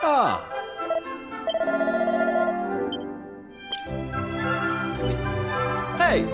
Ah. Hey!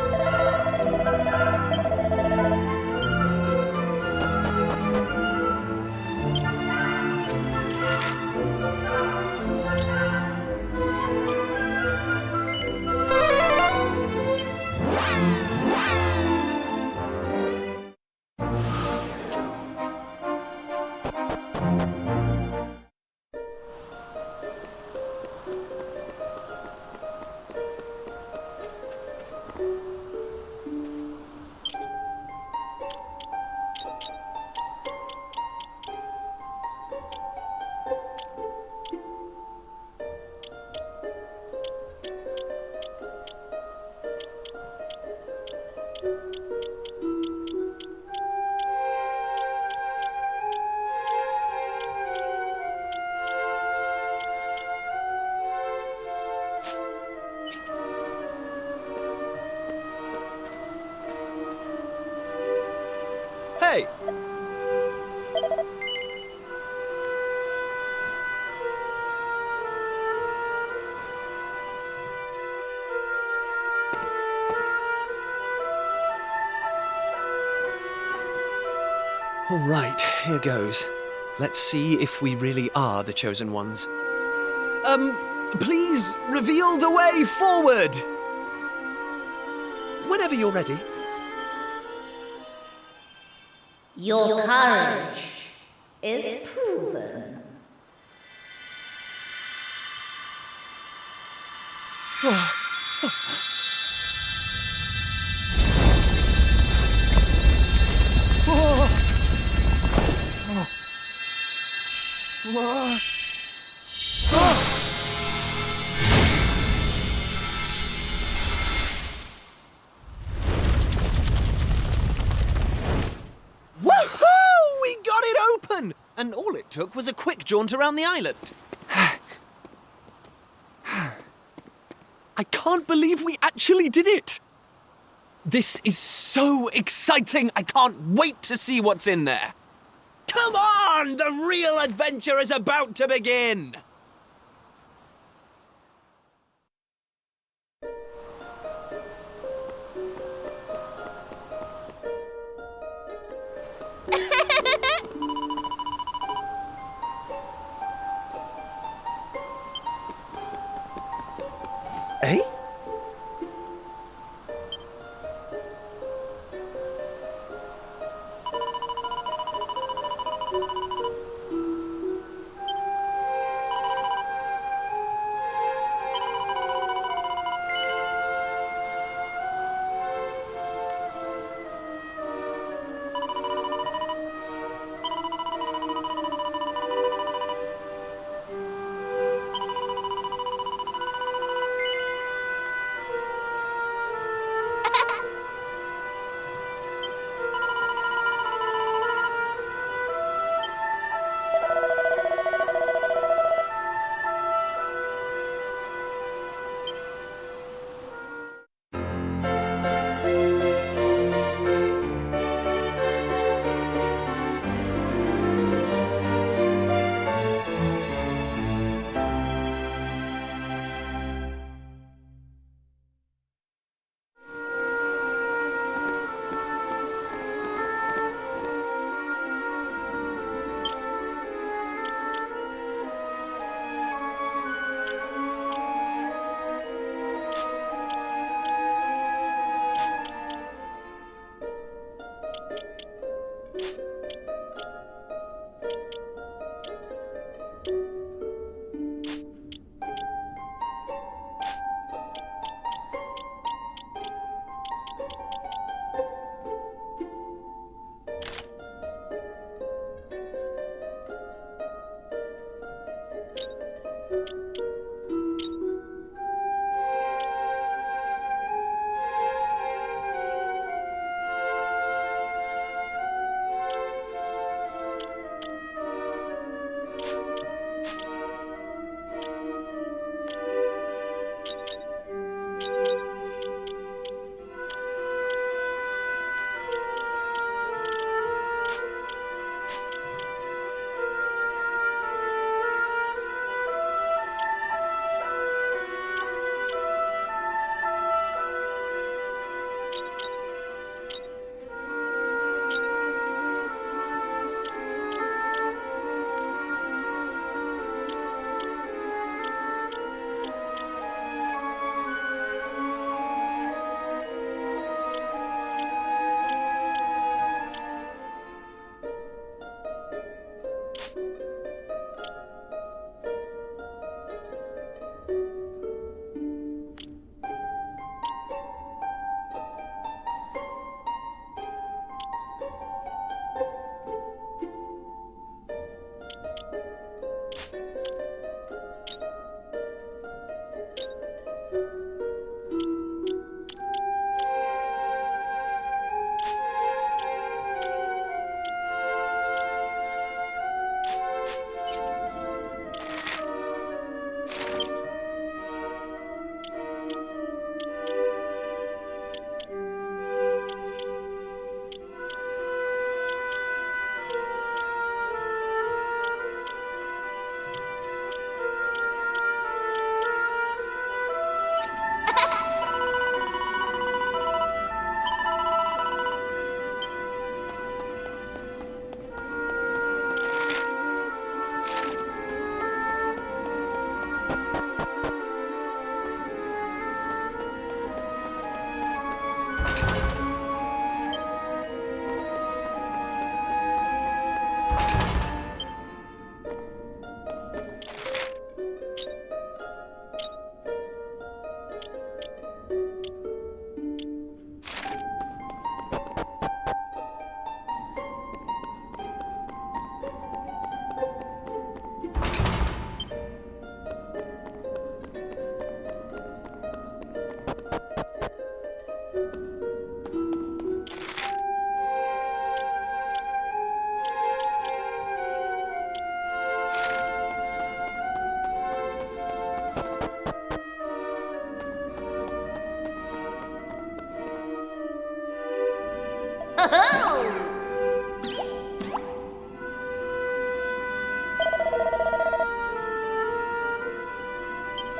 Hey! All right, here goes. Let's see if we really are the chosen ones. Please reveal the way forward! Whenever you're ready. Your courage is proven. Woohoo! We got it open! And all it took was a quick jaunt around the island. I can't believe we actually did it! This is so exciting! I can't wait to see what's in there! Come on! The real adventure is about to begin! Eh?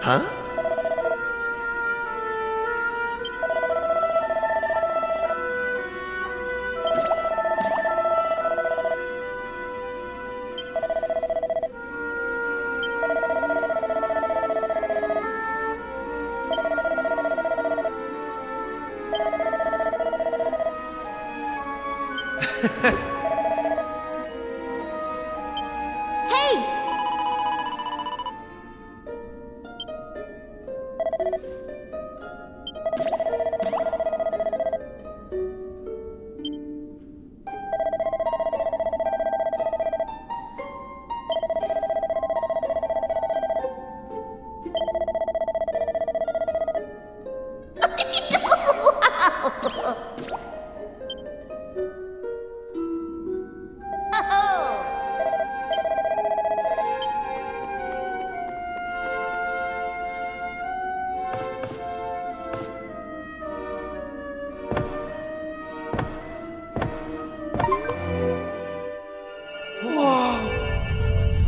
Huh? Hey!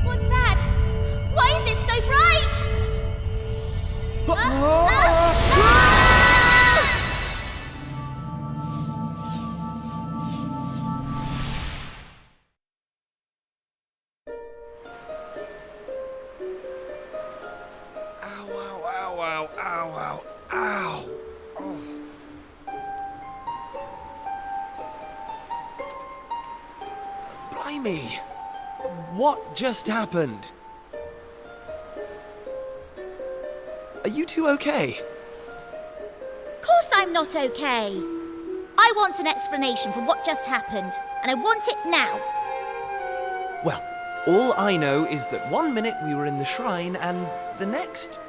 What's that? Why is it so bright? Ow, ow, ow, ow, ow, ow, ow. Oh. Blimey! What just happened? Are you two okay? Of course I'm not okay. I want an explanation for what just happened, and I want it now. Well, all I know is that 1 minute we were in the shrine and the next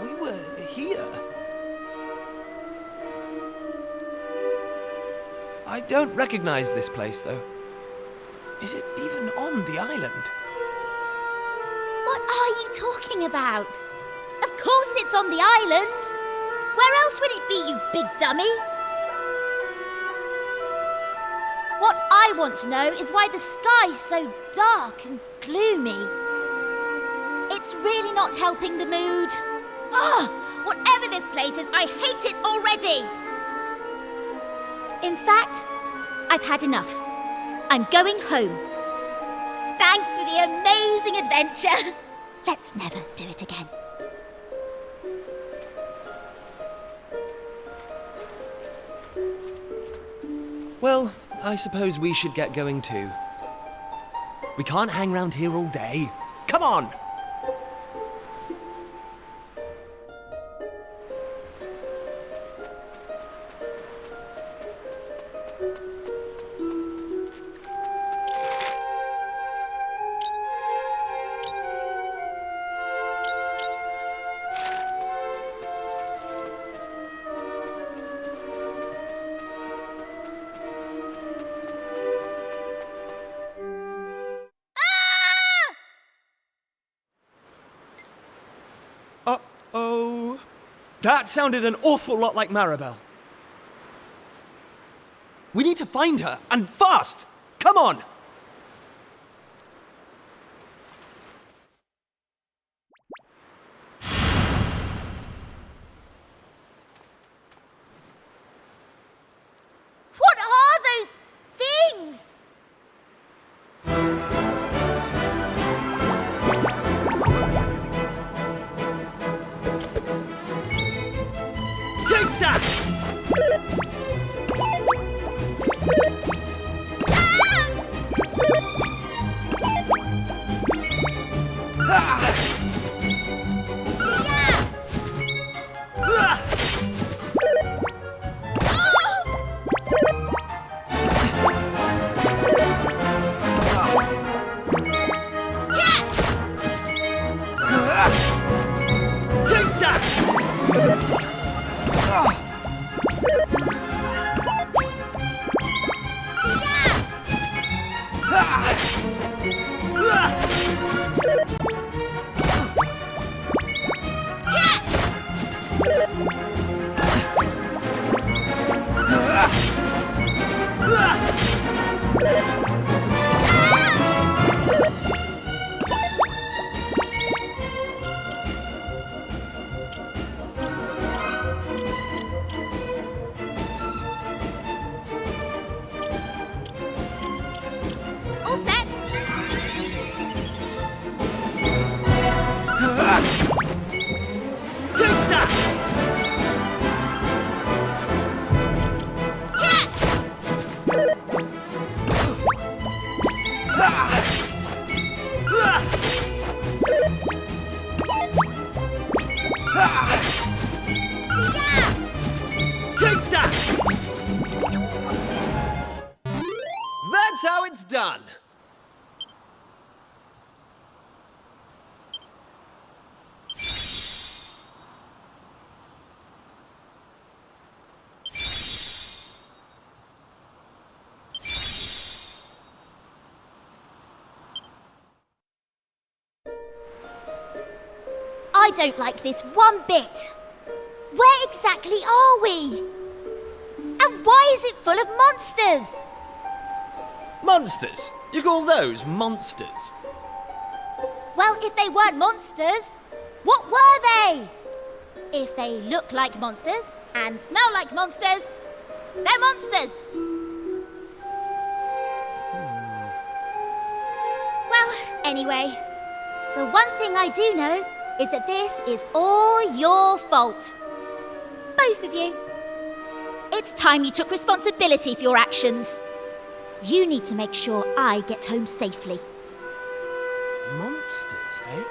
we were here. I don't recognize this place, though. Is it even on the island? What are you talking about? Of course it's on the island. Where else would it be, you big dummy? What I want to know is why the sky's so dark and gloomy. It's really not helping the mood. Ugh! Whatever this place is, I hate it already! In fact, I've had enough. I'm going home. Thanks for the amazing adventure. Let's never do it again. Well, I suppose we should get going too. We can't hang around here all day. Come on! Uh-oh. That sounded an awful lot like Maribel. We need to find her, and fast! Come on! What are those things? Take that! Ah! Ah! Take that! done. I don't like this one bit. Where exactly are we? And why is it full of monsters? Monsters? You call those monsters? Well, if they weren't monsters, what were they? If they look like monsters and smell like monsters, they're monsters. Well, anyway, the one thing I do know is that this is all your fault. Both of you. It's time you took responsibility for your actions. You need to make sure I get home safely. Monsters, eh?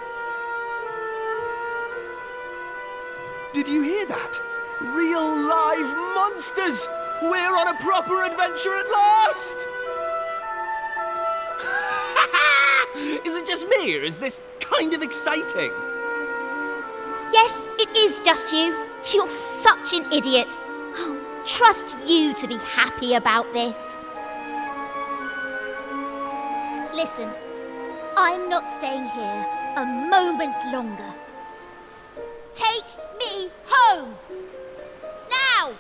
Did you hear that? Real live monsters! We're on a proper adventure at last! Is it just me, or is this kind of exciting? Yes, it is just you. You're such an idiot. I'll trust you to be happy about this. Listen, I'm not staying here a moment longer. Take me home! Now!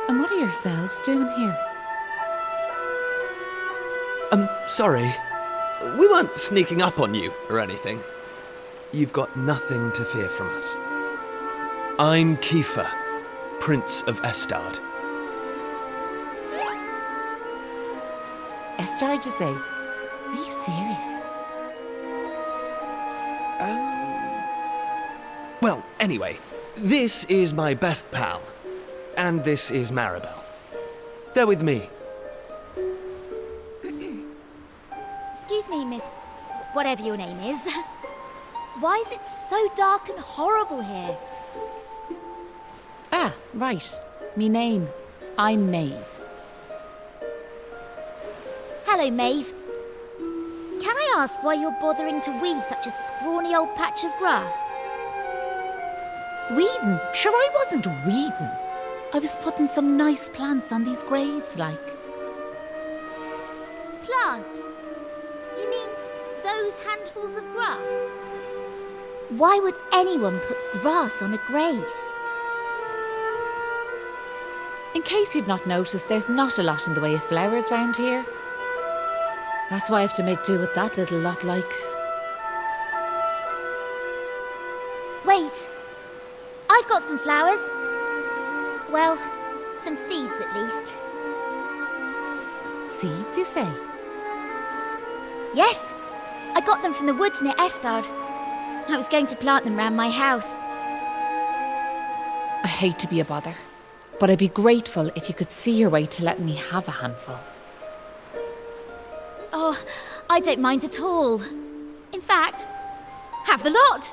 And what are yourselves doing here? Sorry. We weren't sneaking up on you or anything. You've got nothing to fear from us. I'm Kiefer, Prince of Estard. Estard, you say? Are you serious? Well, anyway, this is my best pal. And this is Maribel. They're with me. Excuse me, miss, whatever your name is. Why is it so dark and horrible here? Ah, right. Me name. I'm Maeve. Hello, Maeve. Can I ask why you're bothering to weed such a scrawny old patch of grass? Weeding? Sure, I wasn't weeding. I was putting some nice plants on these graves, like. Plants? You mean those handfuls of grass? Why would anyone put grass on a grave? In case you've not noticed, there's not a lot in the way of flowers round here. That's why I have to make do with that little lot, like. Wait! I've got some flowers. Well, some seeds at least. Seeds, you say? Yes, I got them from the woods near Estard. I was going to plant them round my house. I hate to be a bother, but I'd be grateful if you could see your way to letting me have a handful. Oh, I don't mind at all. In fact, have the lot.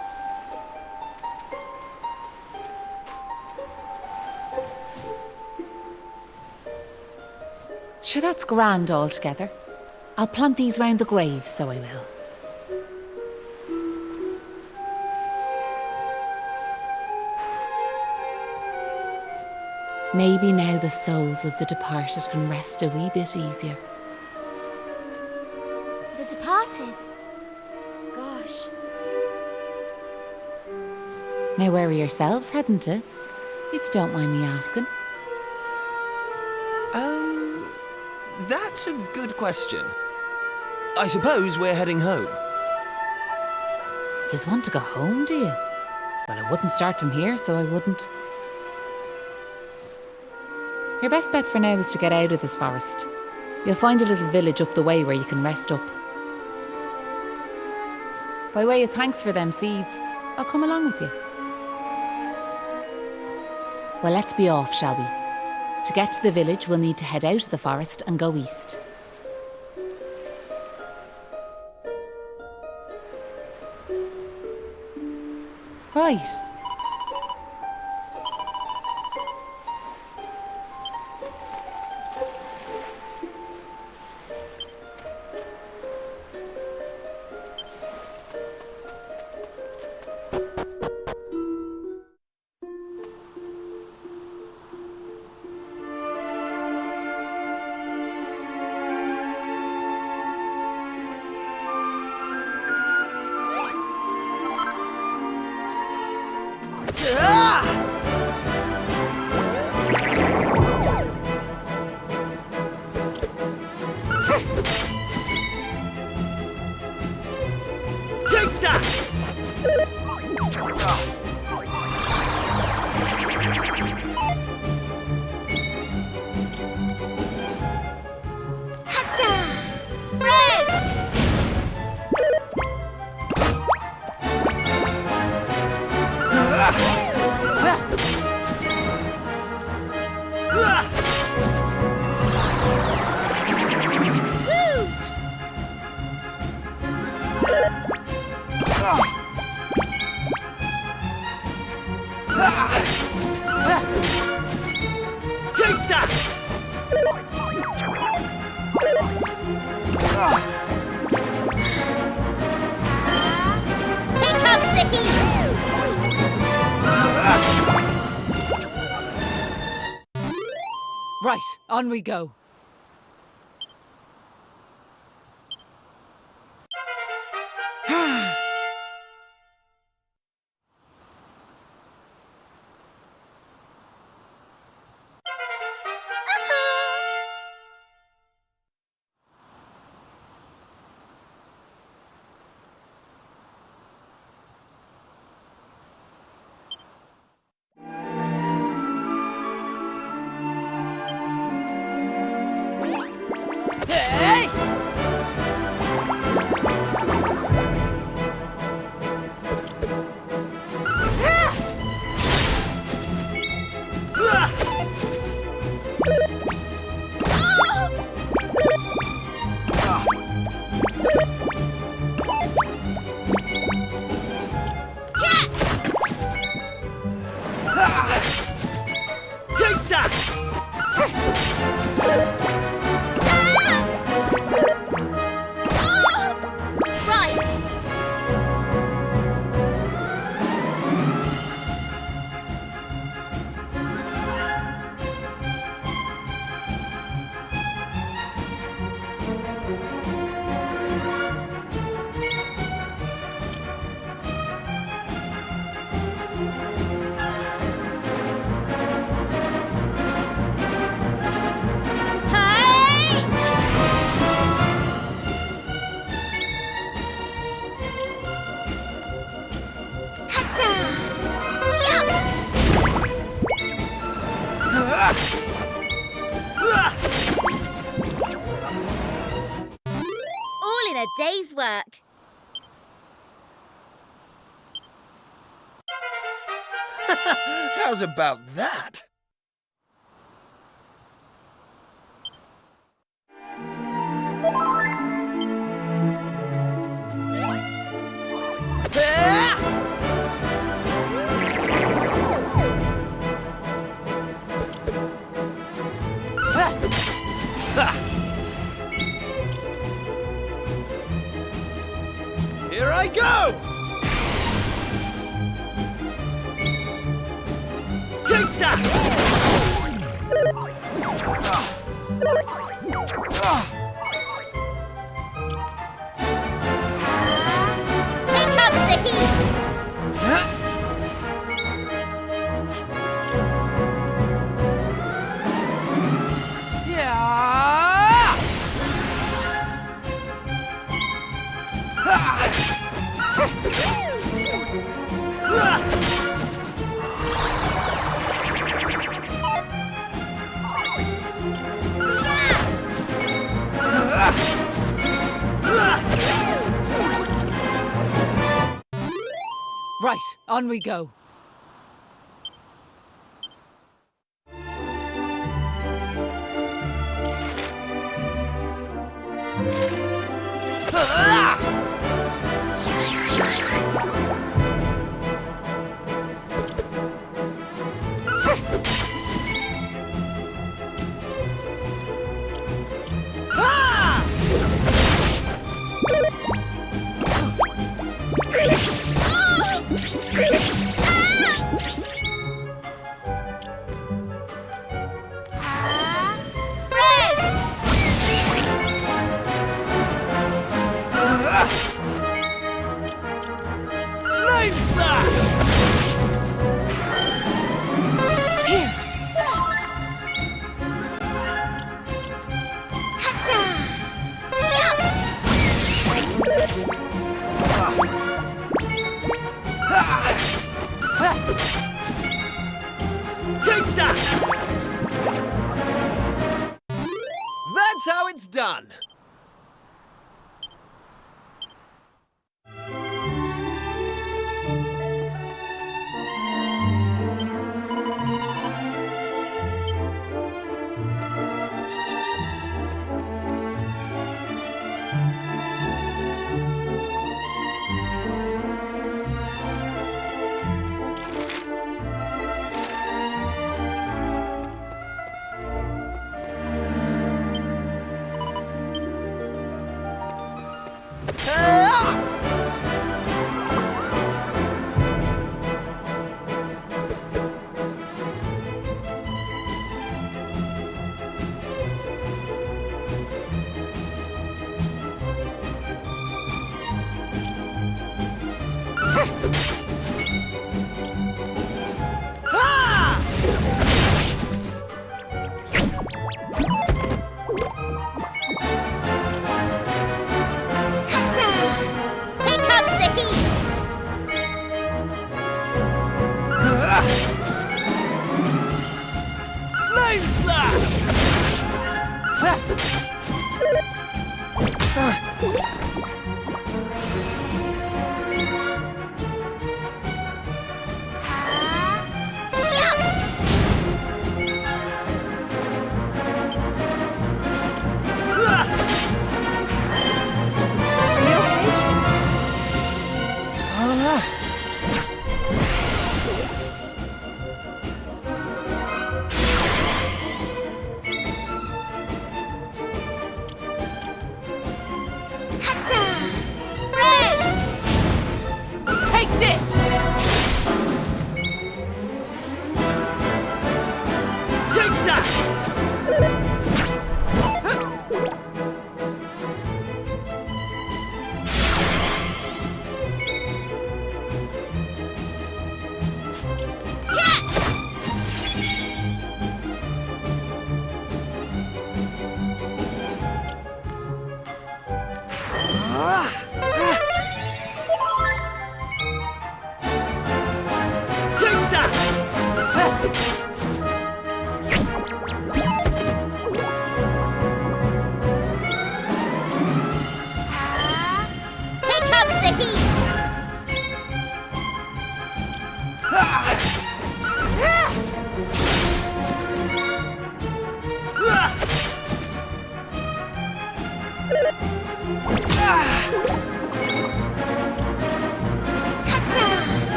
Sure, that's grand altogether. I'll plant these round the grave, so I will. Maybe now the souls of the departed can rest a wee bit easier. The departed? Gosh. Now where are yourselves heading to? If you don't mind me asking. That's a good question. I suppose we're heading home. You want to go home, do you? Well, I wouldn't start from here, so I wouldn't. Your best bet for now is to get out of this forest. You'll find a little village up the way where you can rest up. By way of thanks for them seeds, I'll come along with you. Well, let's be off, shall we? To get to the village, we'll need to head out of the forest and go east. Right. Take that! Take that! Here comes the heat! Right, on we go. Hey! Take that! Right! Hey! Hatta! All in a day's work. How's about that? Here I go! Take that! Here comes the heat! Yeah! Right, on we go. Take that! That's how it's done.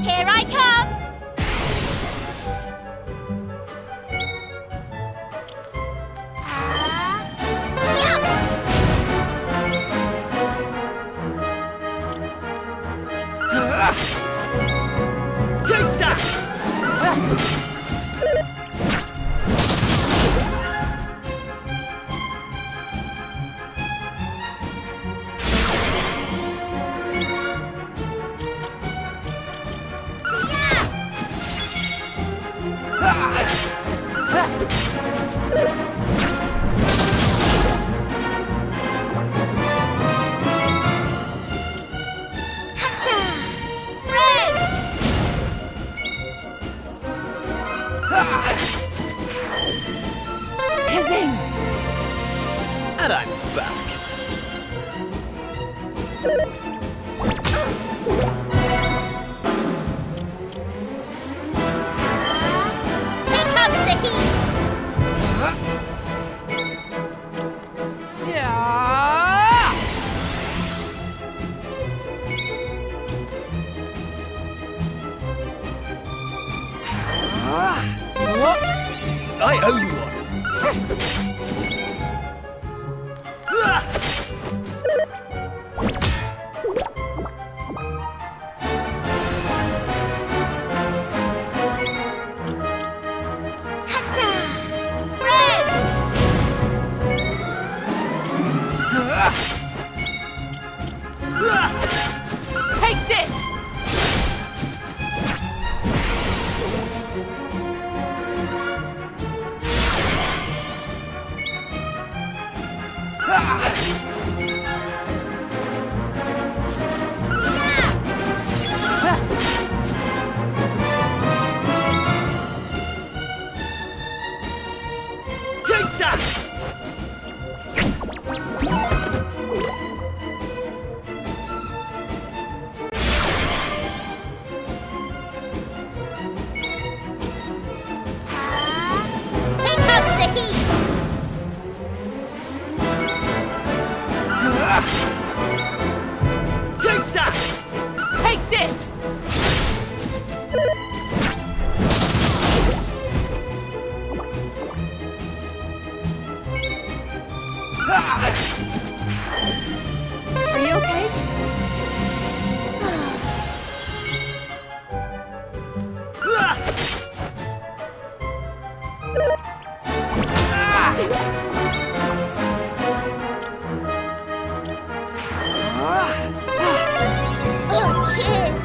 Here I come! Take that! Kazing! And I'm back. Here comes the heat! I owe you one. Take this! Take that! Here comes the heat! Take that! Take this! Are you okay? Oh, cheers!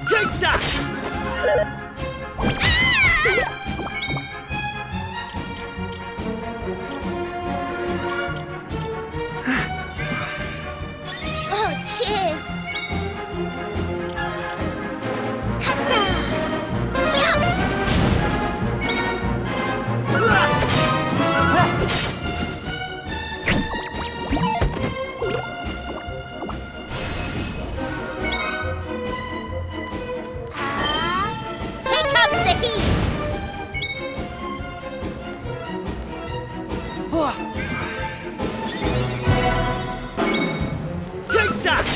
Take that! Oh, cheers! Hatta! Here comes the heat! Take that!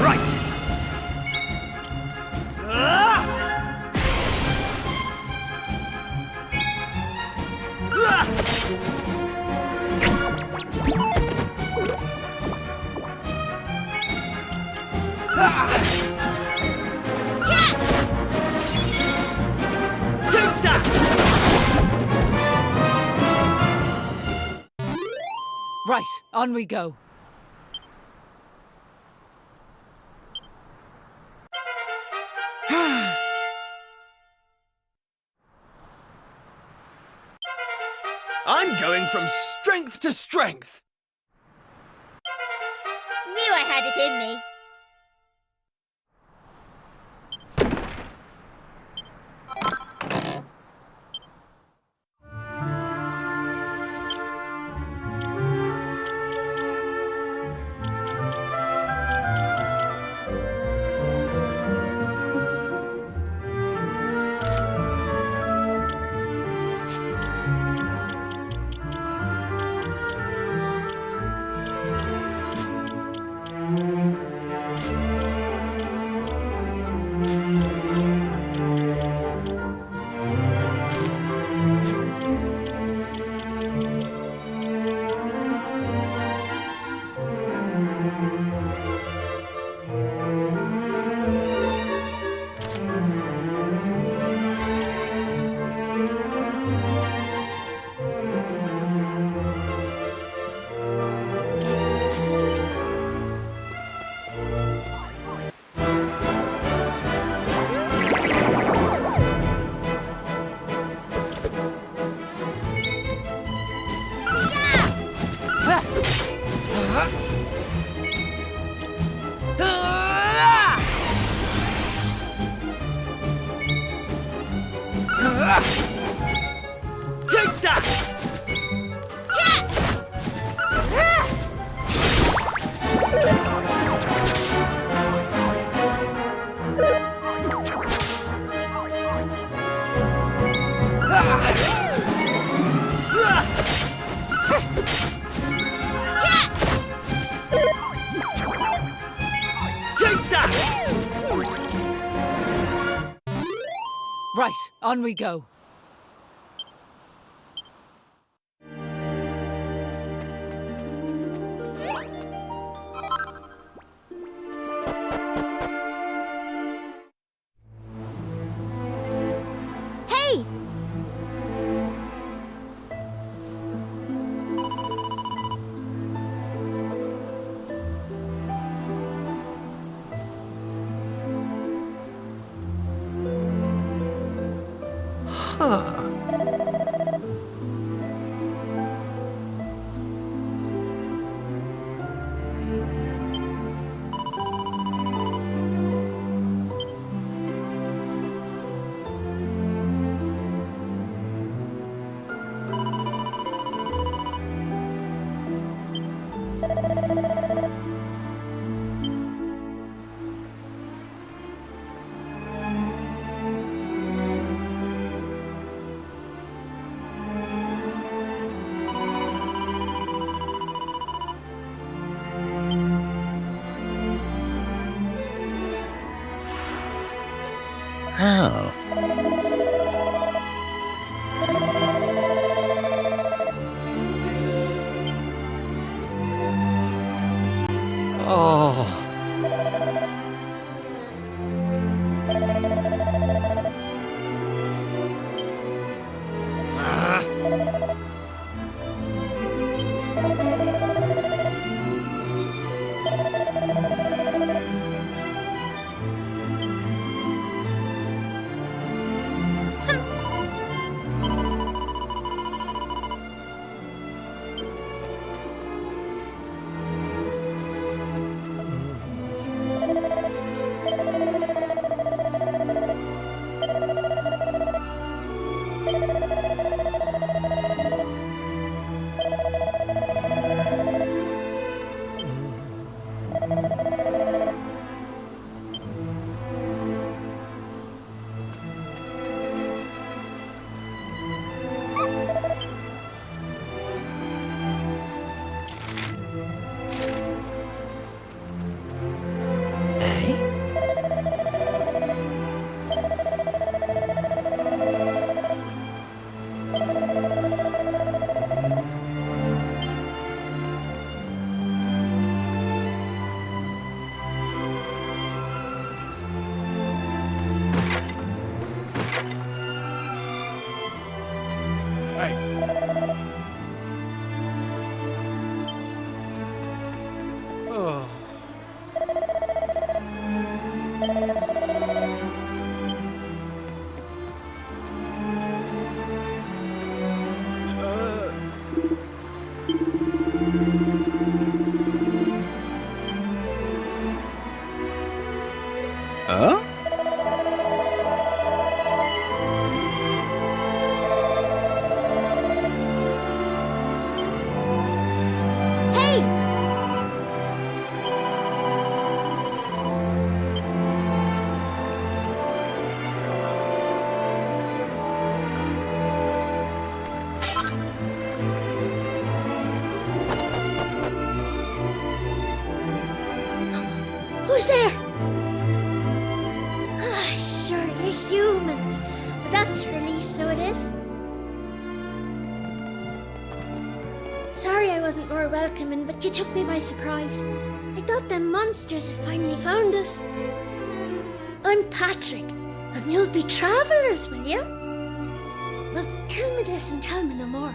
Right! Take that! Right, on we go. I'm going from strength to strength. Knew I had it in me. On we go. Hey! Huh. Oh. Oh. Huh? Hey! Who's there? Ah, sure, you're humans. Well, that's a relief, so it is. Sorry I wasn't more welcoming, but you took me by surprise. I thought them monsters had finally found us. I'm Patrick, and you'll be travellers, will you? Well, tell me this and tell me no more.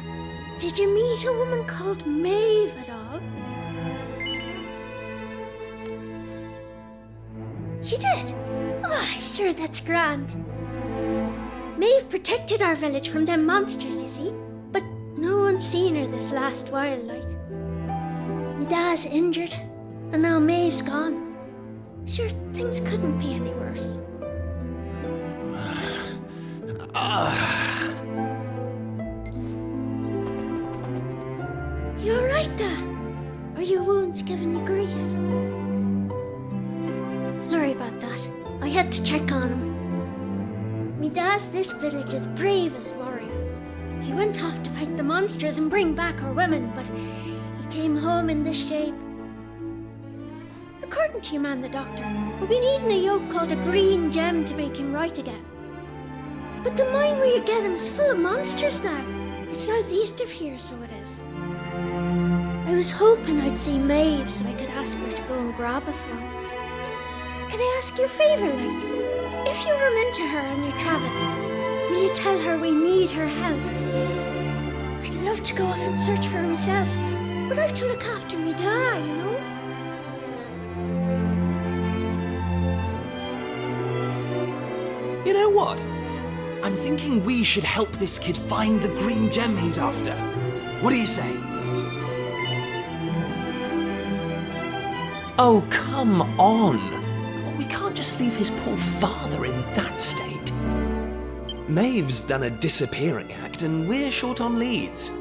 Did you meet a woman called Maeve at all? You did? Oh, sure, that's grand. Maeve protected our village from them monsters, you see. But no one's seen her this last while, like. My dad's injured, and now Maeve's gone. Sure, things couldn't be any worse. You alright, Dad? Are your wounds giving you grief? Sorry about that. I had to check on him. Me dad's this village's bravest warrior. He went off to fight the monsters and bring back our women, but he came home in this shape. According to your man, the doctor, we'll be needing a yoke called a green gem to make him right again. But the mine where you get them is full of monsters now. It's southeast of here, so it is. I was hoping I'd see Maeve so I could ask her to go and grab us one. Can I ask you a favour, like? If you run into her on your travels, will you tell her we need her help? I'd love to go off and search for her myself, but I have to look after me da, you know? You know what? I'm thinking we should help this kid find the green gem he's after. What do you say? Oh, come on. We can't just leave his poor father in that state. Maeve's done a disappearing act and we're short on leads.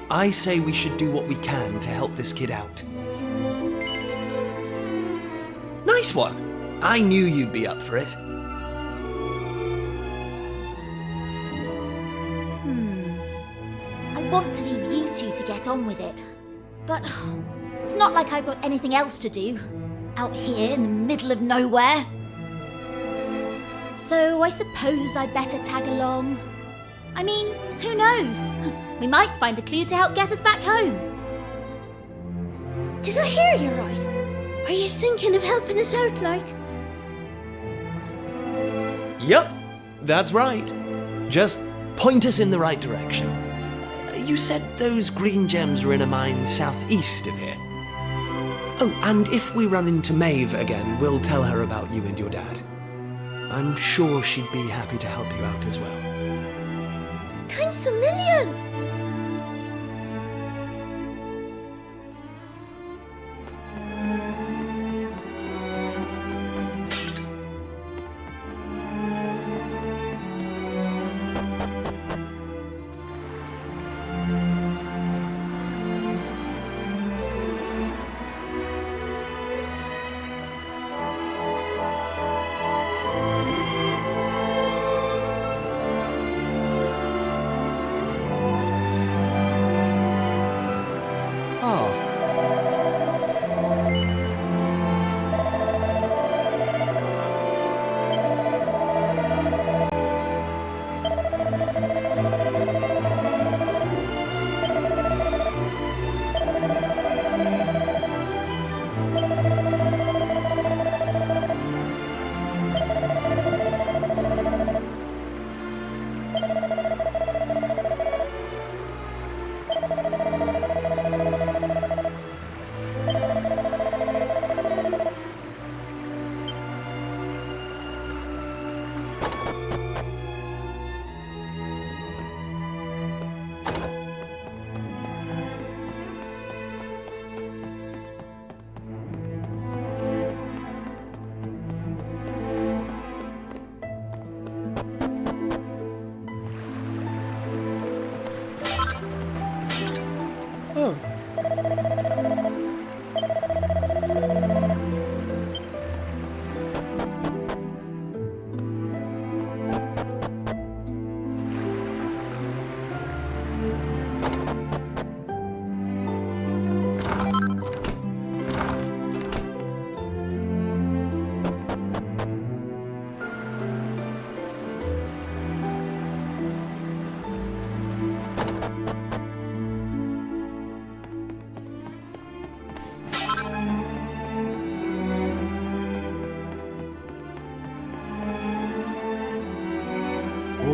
I say we should do what we can to help this kid out. Nice one. I knew you'd be up for it. I want to leave you two to get on with it. But it's not like I've got anything else to do. Out here in the middle of nowhere. So I suppose I'd better tag along. I mean, who knows? We might find a clue to help get us back home. Did I hear you right? Are you thinking of helping us out, like? Yup, that's right. Just point us in the right direction. You said those green gems were in a mine southeast of here. Oh, and if we run into Maeve again, we'll tell her about you and your dad. I'm sure she'd be happy to help you out as well. Thanks a million!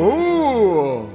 Oh!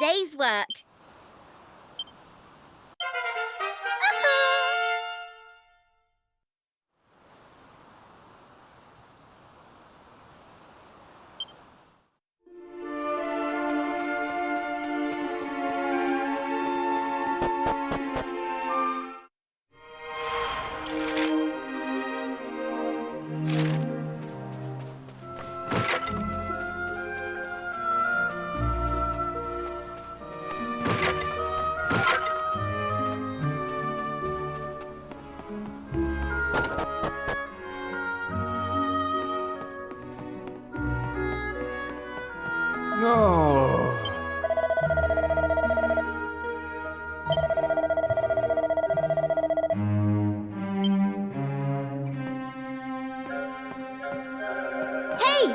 day's work. No. Hey!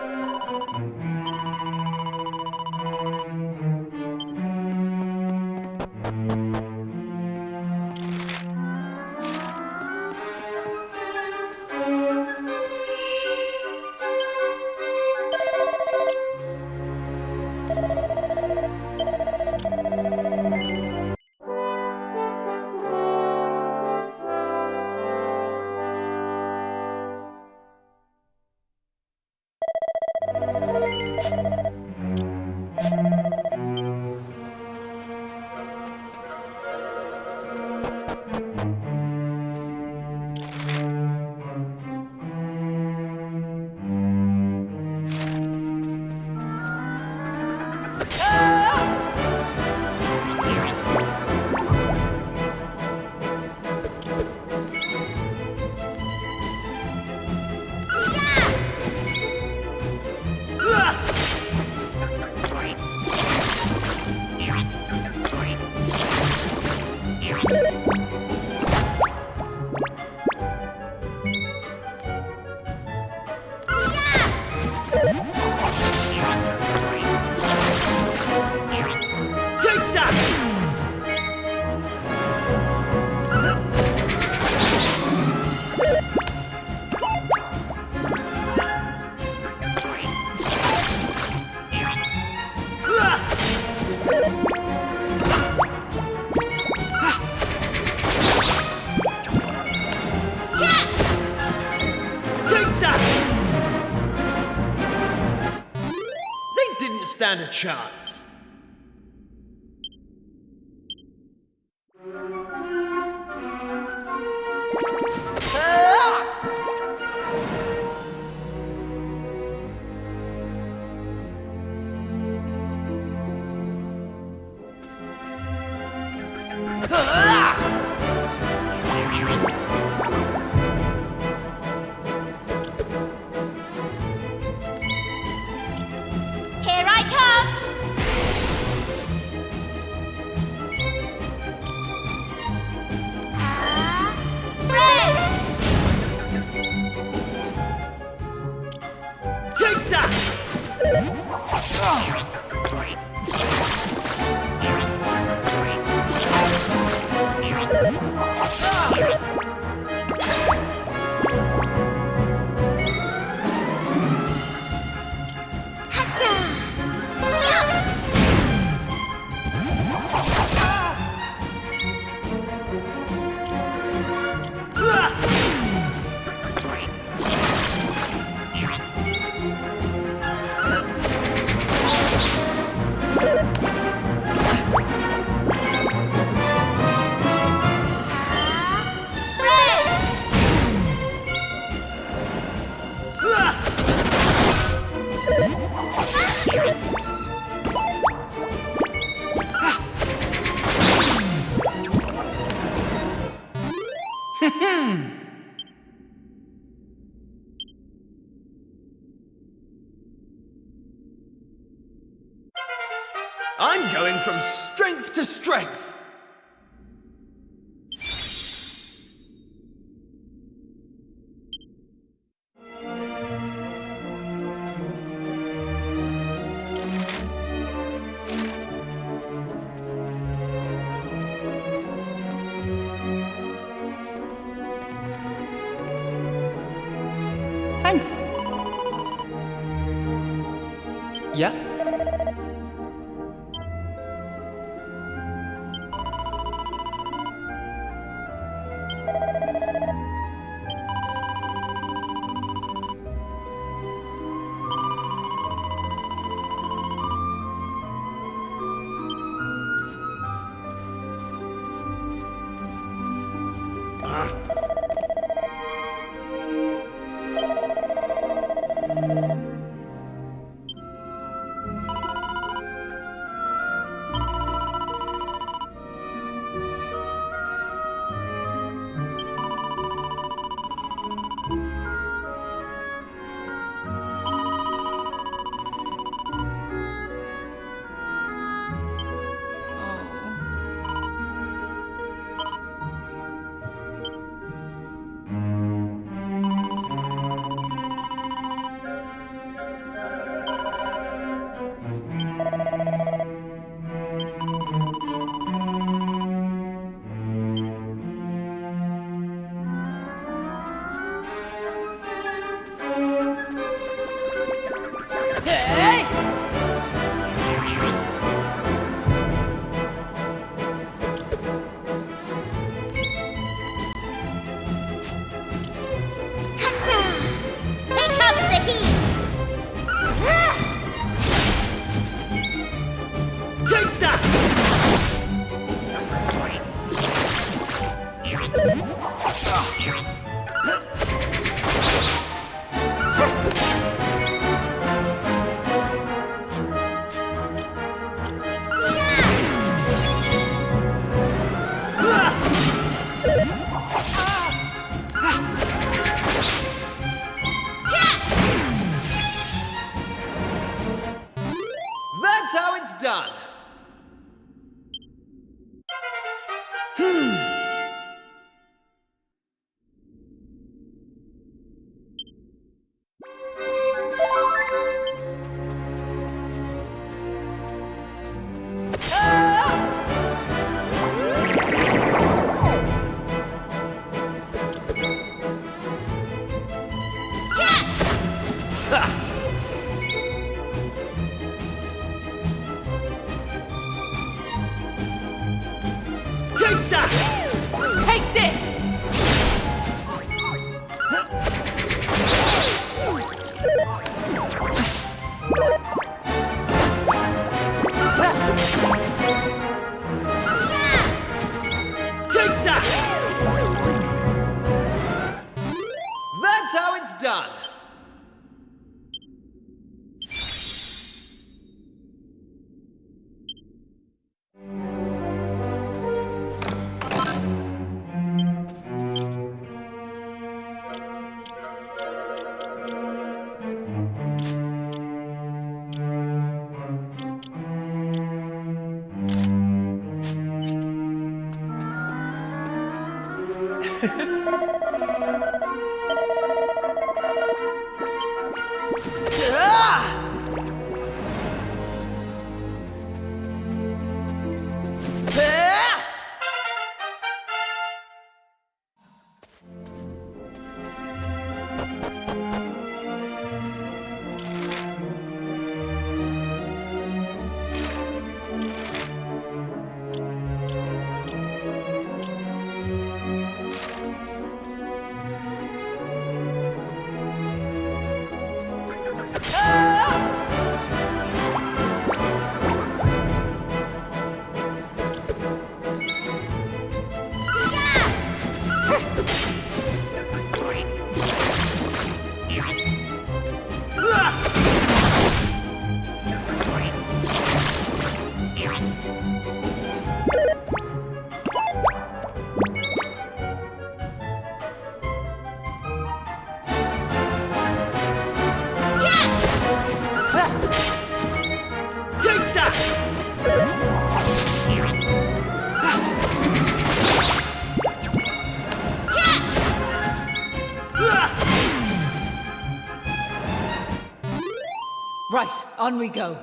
Take that! Take that! They didn't stand a chance. Here I come! Red! Take that! I'm going from strength to strength. Thanks. Yeah? That's how it's done. Take that! Take this! Take that! That's how it's done. Take that! Right, on we go.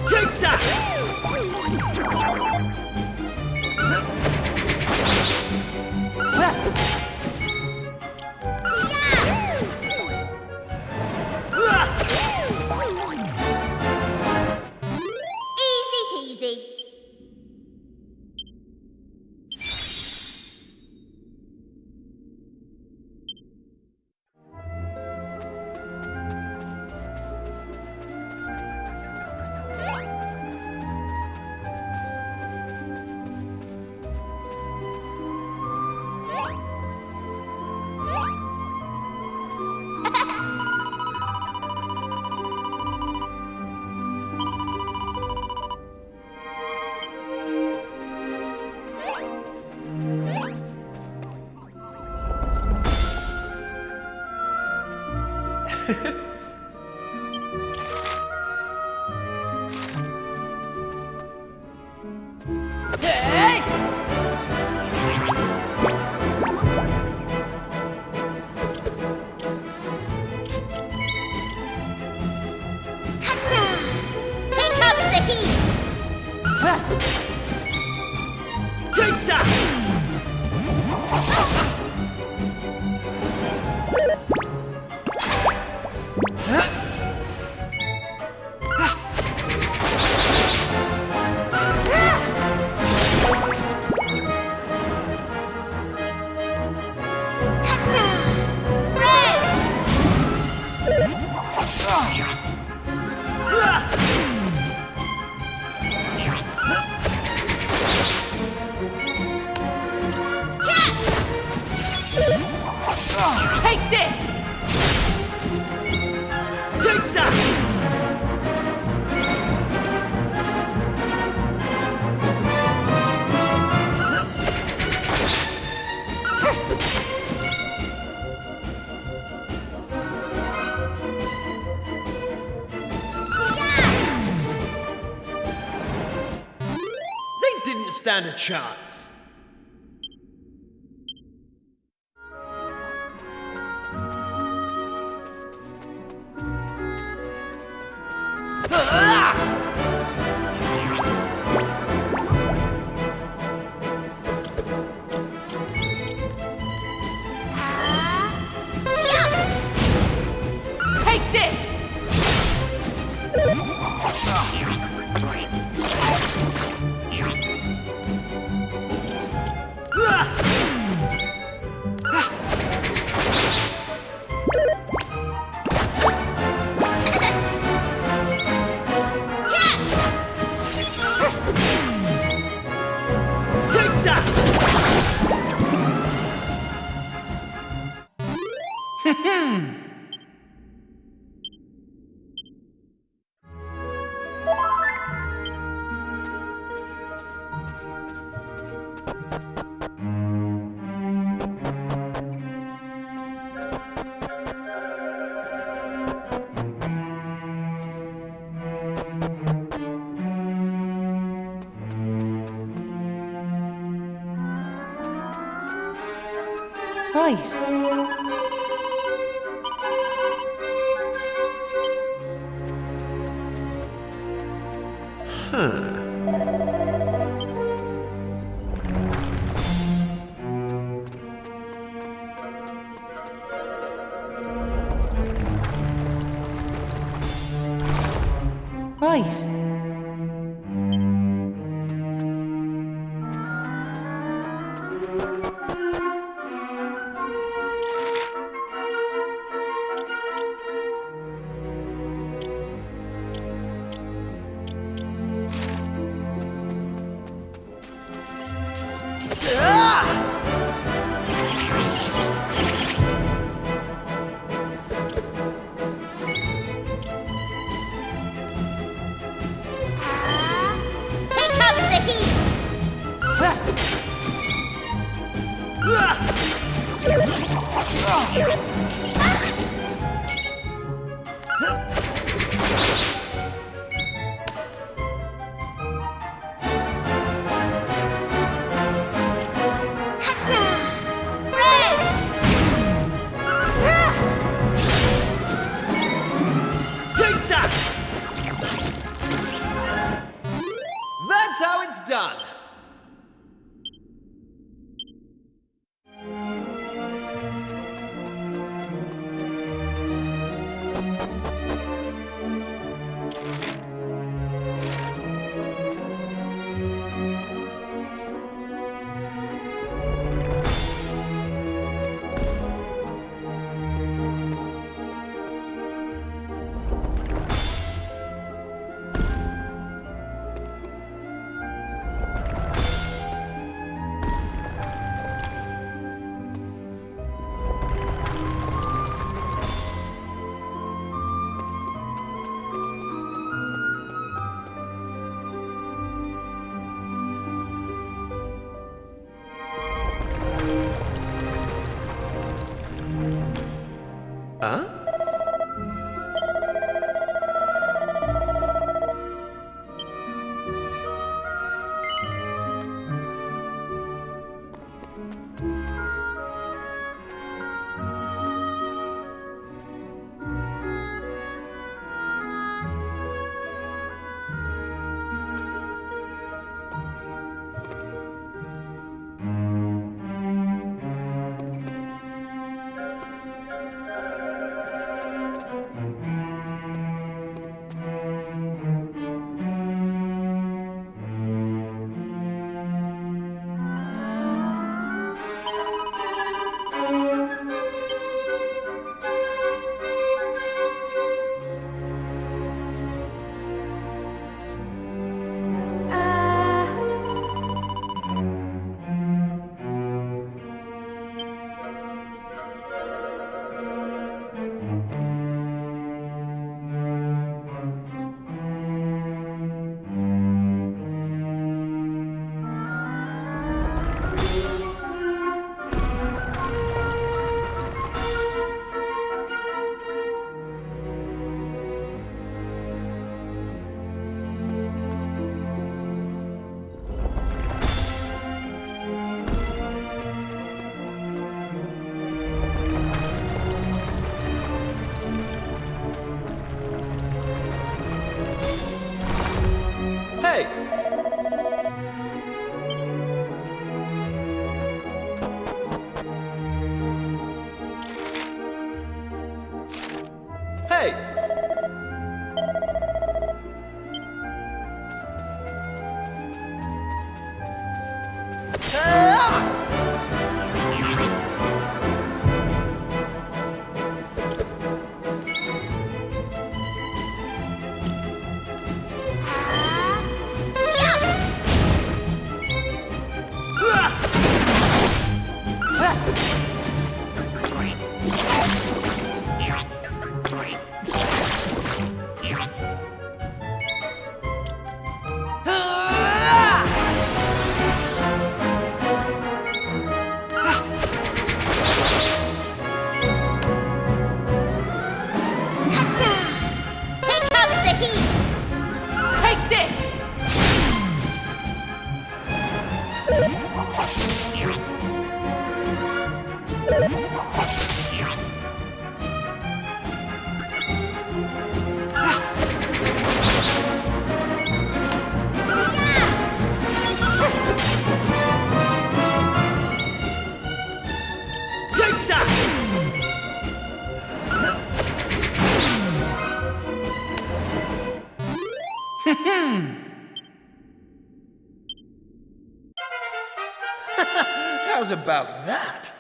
Take that! Easy peasy. Hey! Here comes the heat. Take that! Take this! stand a chance. Take this! Take that! Right. Right. Here comes the heat! Take that! That's how it's done. Huh? Hey! Here comes the heat! Take this! Take that! How's about that?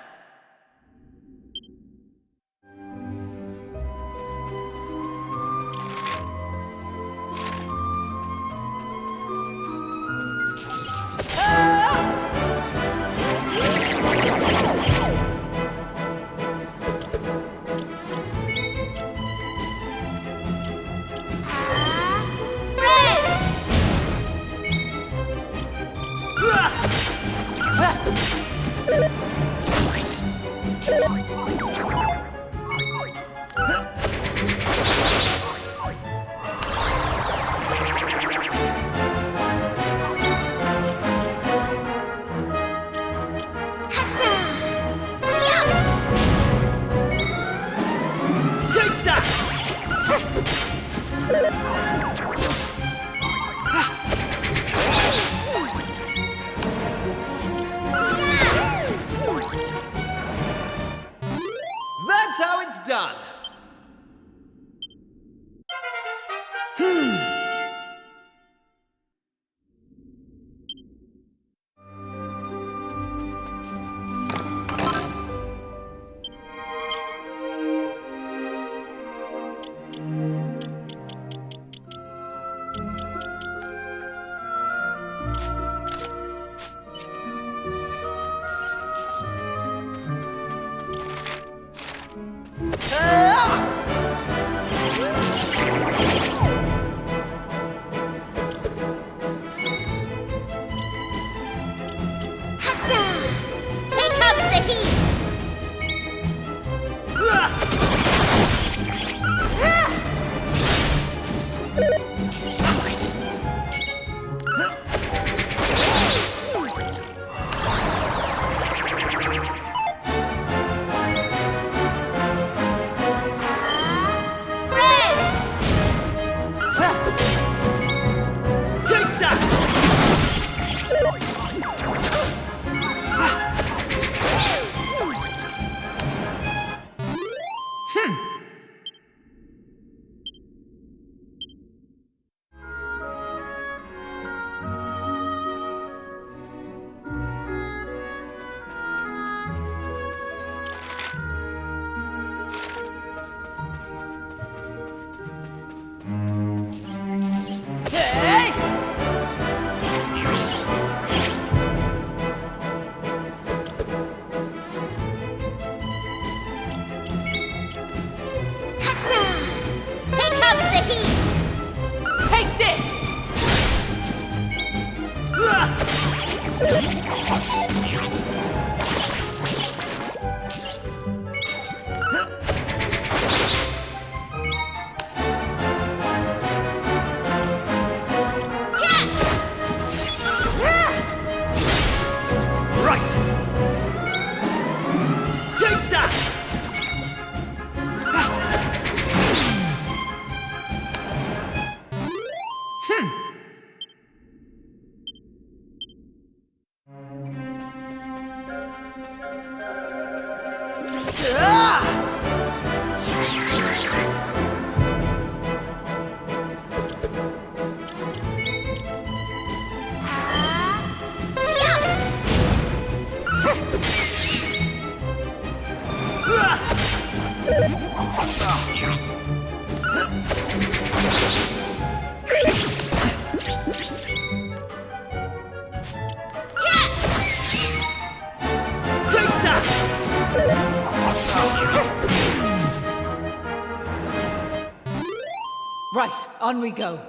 Take that! That's how it's done. Here comes the heat! Take that! Hey! Right, on we go.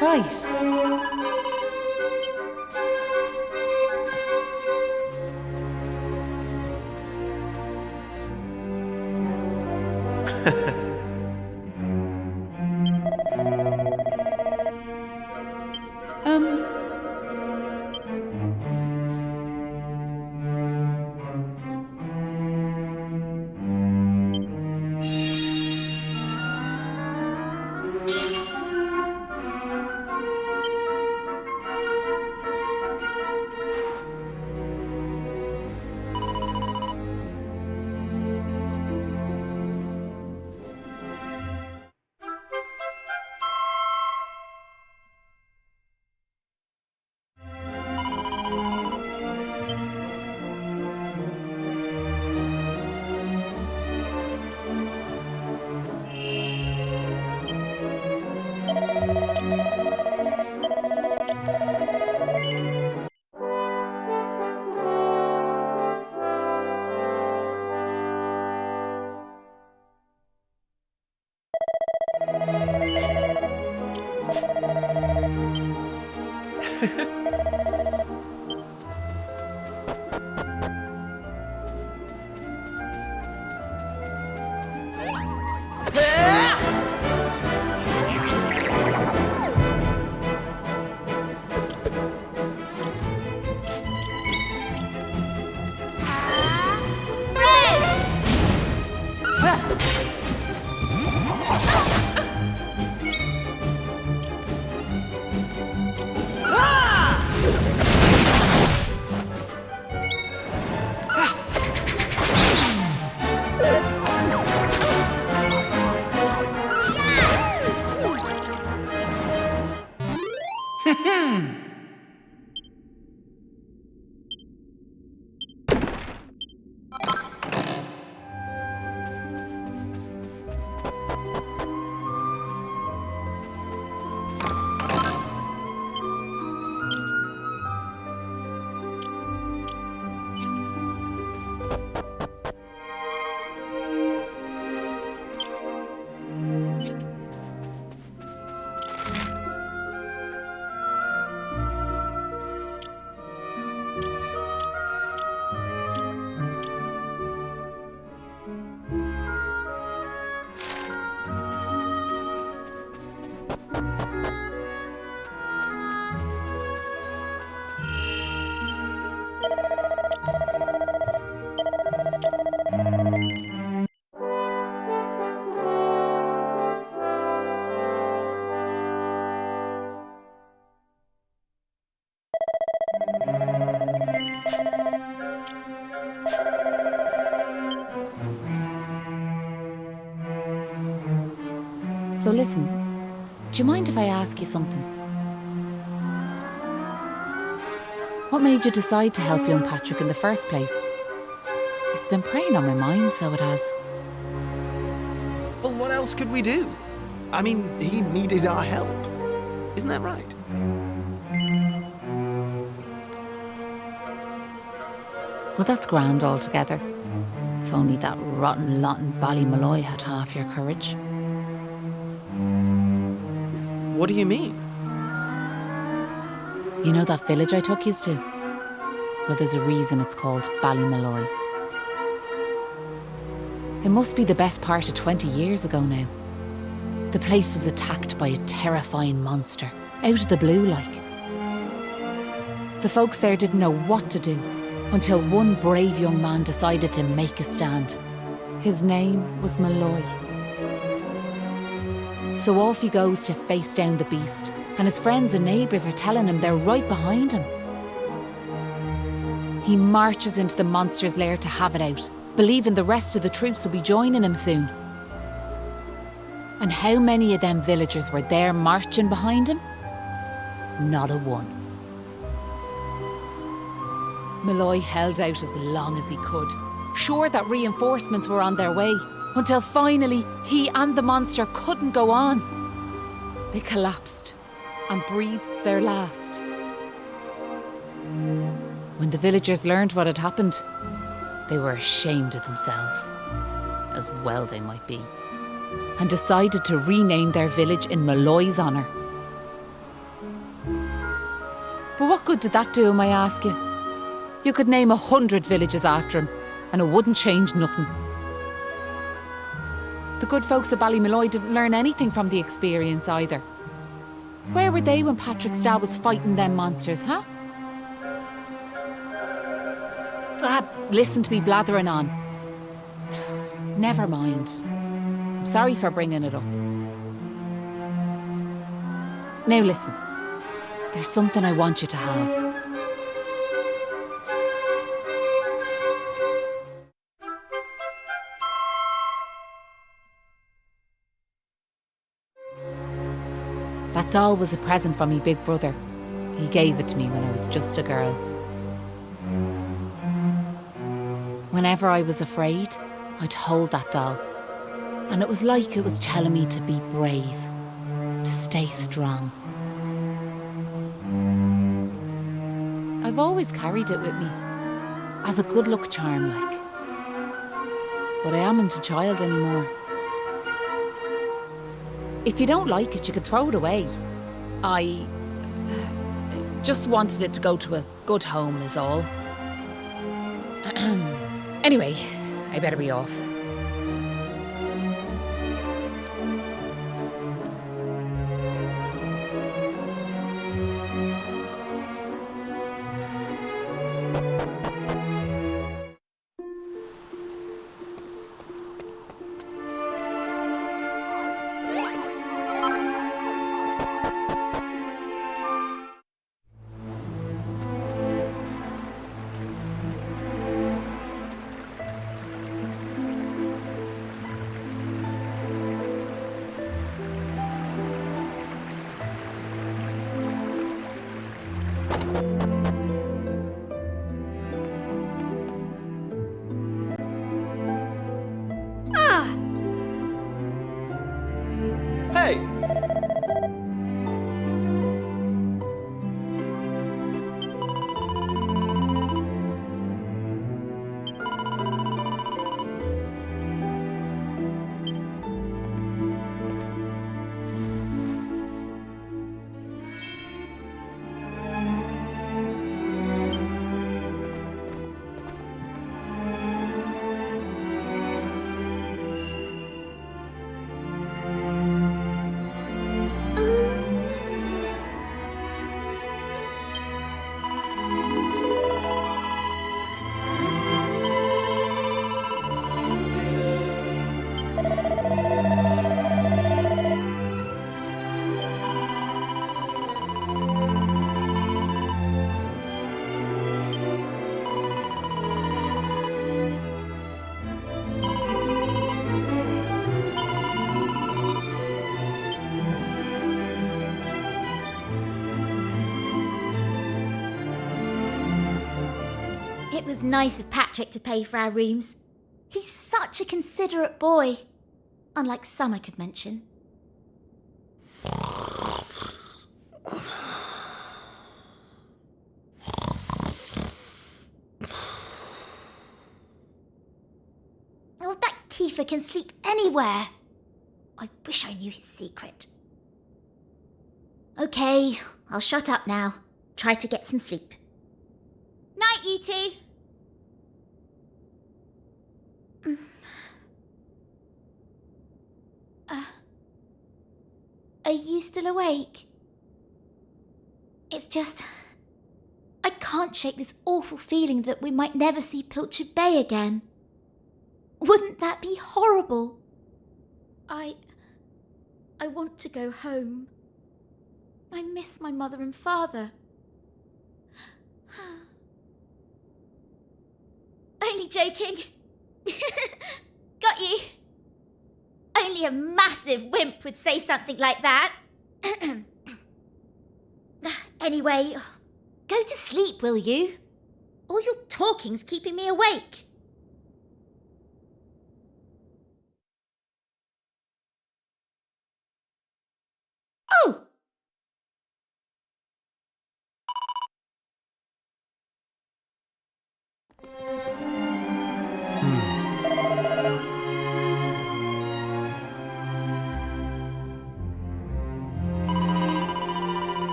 Right. Um... So listen, do you mind if I ask you something? What made you decide to help young Patrick in the first place? It's been preying on my mind, so it has. Well, what else could we do? I mean, he needed our help. Isn't that right? Well, that's grand altogether. If only that rotten lot in Ballymalloy had half your courage. What do you mean? You know that village I took yous to? Well, there's a reason it's called Ballymalloy. It must be the best part of 20 years ago now. The place was attacked by a terrifying monster, out of the blue like. The folks there didn't know what to do until one brave young man decided to make a stand. His name was Malloy. So off he goes to face down the beast, and his friends and neighbours are telling him they're right behind him. He marches into the monster's lair to have it out, believing the rest of the troops will be joining him soon. And how many of them villagers were there marching behind him? Not a one. Malloy held out as long as he could, sure that reinforcements were on their way, until finally he and the monster couldn't go on. They collapsed and breathed their last. When the villagers learned what had happened, they were ashamed of themselves, as well they might be, and decided to rename their village in Malloy's honour. But what good did that do him, I ask you? You could name 100 villages after him, and it wouldn't change nothing. The good folks of Ballymalloy didn't learn anything from the experience either. Where were they when Patrick Starr was fighting them monsters, huh? Listen to me blathering on. Never mind. I'm sorry for bringing it up. Now listen, there's something I want you to have. That doll was a present from me big brother. He gave it to me when I was just a girl. Whenever I was afraid, I'd hold that doll. And it was like it was telling me to be brave, to stay strong. I've always carried it with me, as a good luck charm like. But I amn't a child anymore. If you don't like it, you could throw it away. I just wanted it to go to a good home is all. Anyway, I better be off. Hey! It was nice of Patrick to pay for our rooms. He's such a considerate boy. Unlike some I could mention. Oh, that Kiefer can sleep anywhere. I wish I knew his secret. Okay, I'll shut up now. Try to get some sleep. Night, you two. Are you still awake? It's just... I can't shake this awful feeling that we might never see Pilchard Bay again. Wouldn't that be horrible? I want to go home. I miss my mother and father. Only joking. Got you. Only a massive wimp would say something like that. Anyway, go to sleep, will you? All your talking's keeping me awake.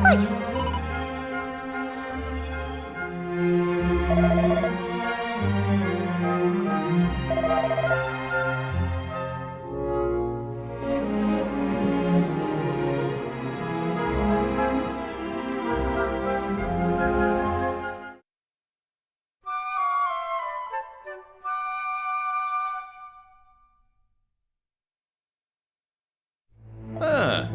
Right. Ah.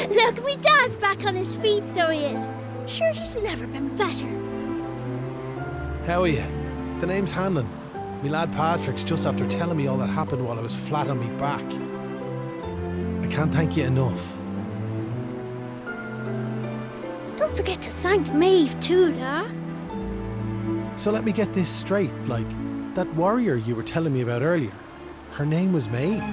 Look, me dad's back on his feet, so he is. Sure, he's never been better. How are you? The name's Hanlon. Me lad Patrick's just after telling me all that happened while I was flat on me back. I can't thank you enough. Don't forget to thank Maeve too, da. So let me get this straight, like, that warrior you were telling me about earlier, her name was Maeve.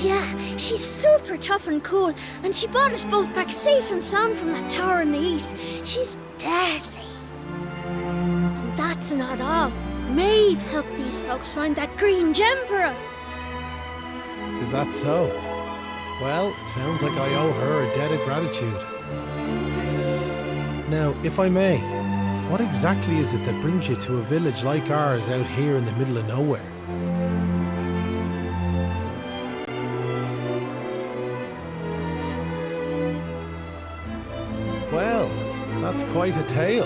Yeah, she's super tough and cool, and she brought us both back safe and sound from that tower in the east. She's deadly. And that's not all. Maeve helped these folks find that green gem for us. Is that so? Well, it sounds like I owe her a debt of gratitude. Now, if I may, what exactly is it that brings you to a village like ours out here in the middle of nowhere? Well, that's quite a tale.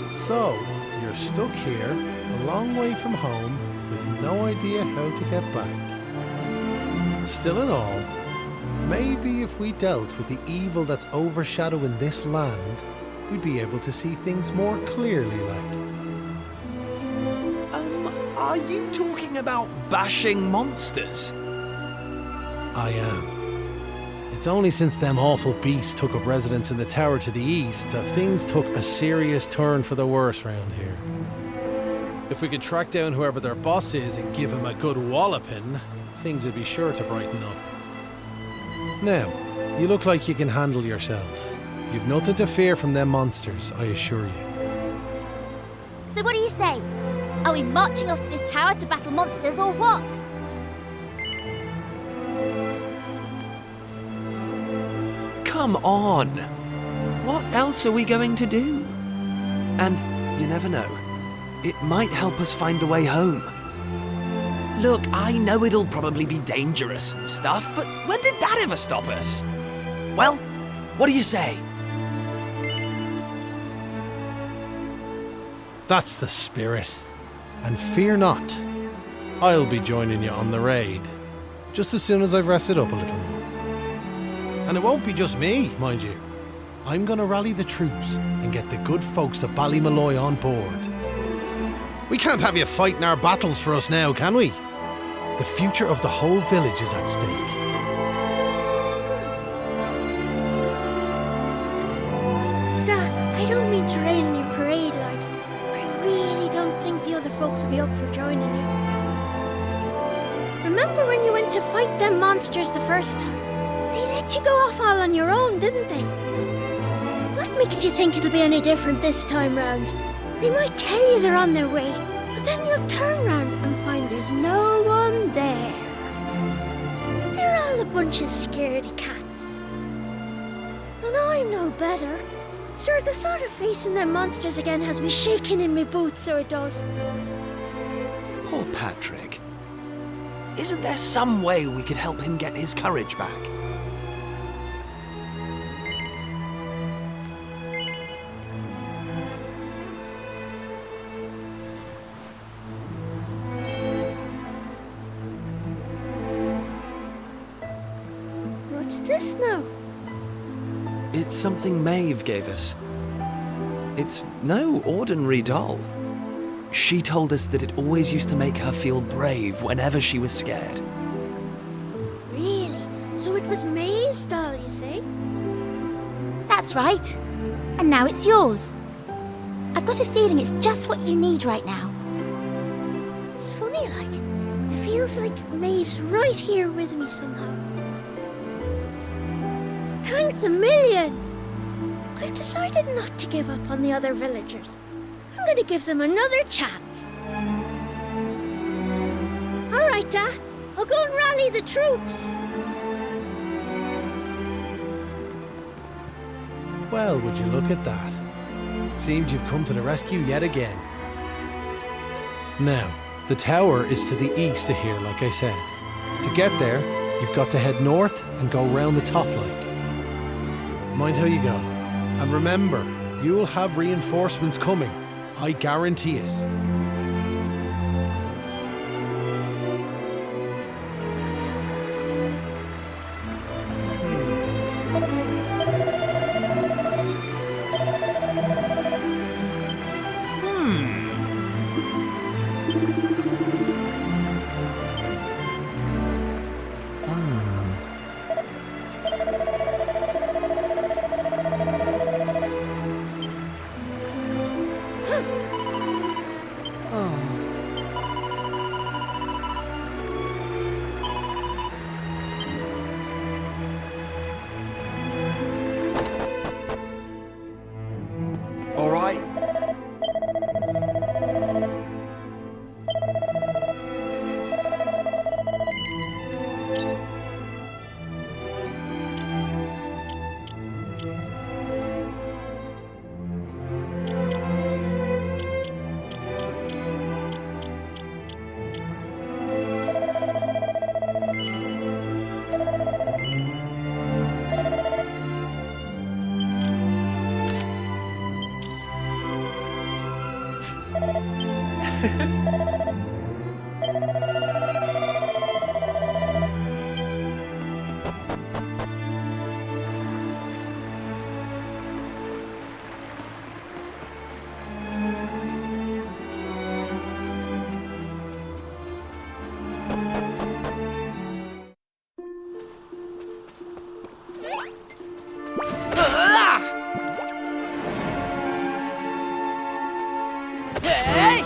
So, you're stuck here, a long way from home, with no idea how to get back. Still in all, maybe if we dealt with the evil that's overshadowing this land, we'd be able to see things more clearly, like. Are you talking about bashing monsters? I am. It's only since them awful beasts took up residence in the tower to the east that things took a serious turn for the worse round here. If we could track down whoever their boss is and give him a good walloping, things would be sure to brighten up. Now, you look like you can handle yourselves. You've nothing to fear from them monsters, I assure you. So what do you say? Are we marching off to this tower to battle monsters or what? Come on! What else are we going to do? And you never know. It might help us find the way home. Look, I know it'll probably be dangerous and stuff, but when did that ever stop us? Well, what do you say? That's the spirit. And fear not. I'll be joining you on the raid, just as soon as I've rested up a little more. And it won't be just me, mind you. I'm going to rally the troops and get the good folks of Ballymalloy on board. We can't have you fighting our battles for us now, can we? The future of the whole village is at stake. I don't mean to rain on your parade, like, but I really don't think the other folks will be up for joining you. Remember when you went to fight them monsters the first time? They let you go off all on your own, didn't they? What makes you think it'll be any different this time round? They might tell you they're on their way, but then you'll turn round and find there's no one there. They're all a bunch of scaredy cats. And I'm no better. Sir, the thought of facing them monsters again has me shaking in my boots, so it does. Poor Patrick. Isn't there some way we could help him get his courage back? What's this now? It's something Maeve gave us. It's no ordinary doll. She told us that it always used to make her feel brave whenever she was scared. Really? So it was Maeve's doll, you say? That's right. And now it's yours. I've got a feeling it's just what you need right now. It's funny, like, it feels like Maeve's right here with me somehow. Thanks a million! I've decided not to give up on the other villagers. I'm going to give them another chance. All right, I'll go and rally the troops. Well, would you look at that? It seems you've come to the rescue yet again. Now, the tower is to the east of here, like I said. To get there, you've got to head north and go round the top like. Mind how you go. And remember, you'll have reinforcements coming. I guarantee it. All right. Hey!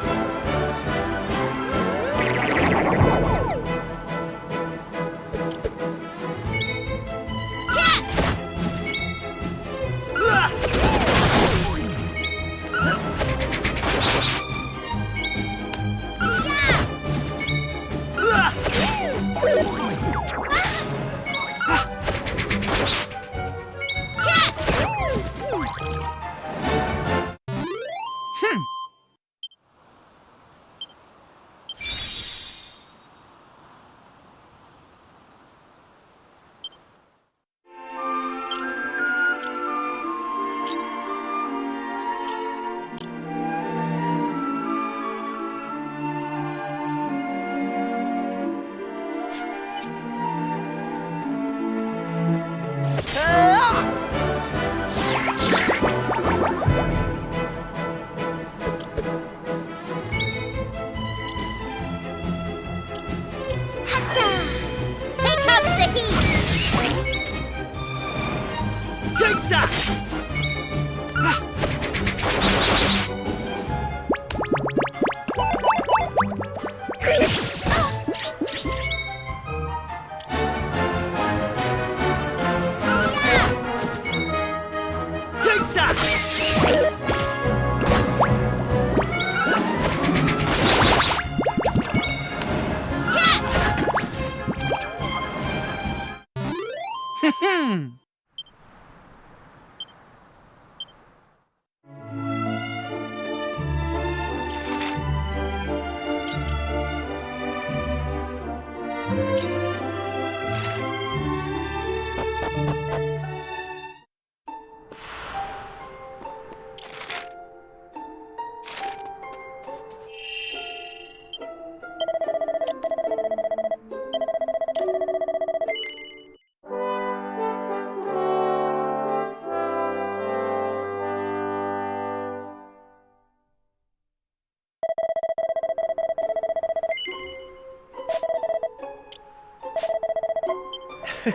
Easy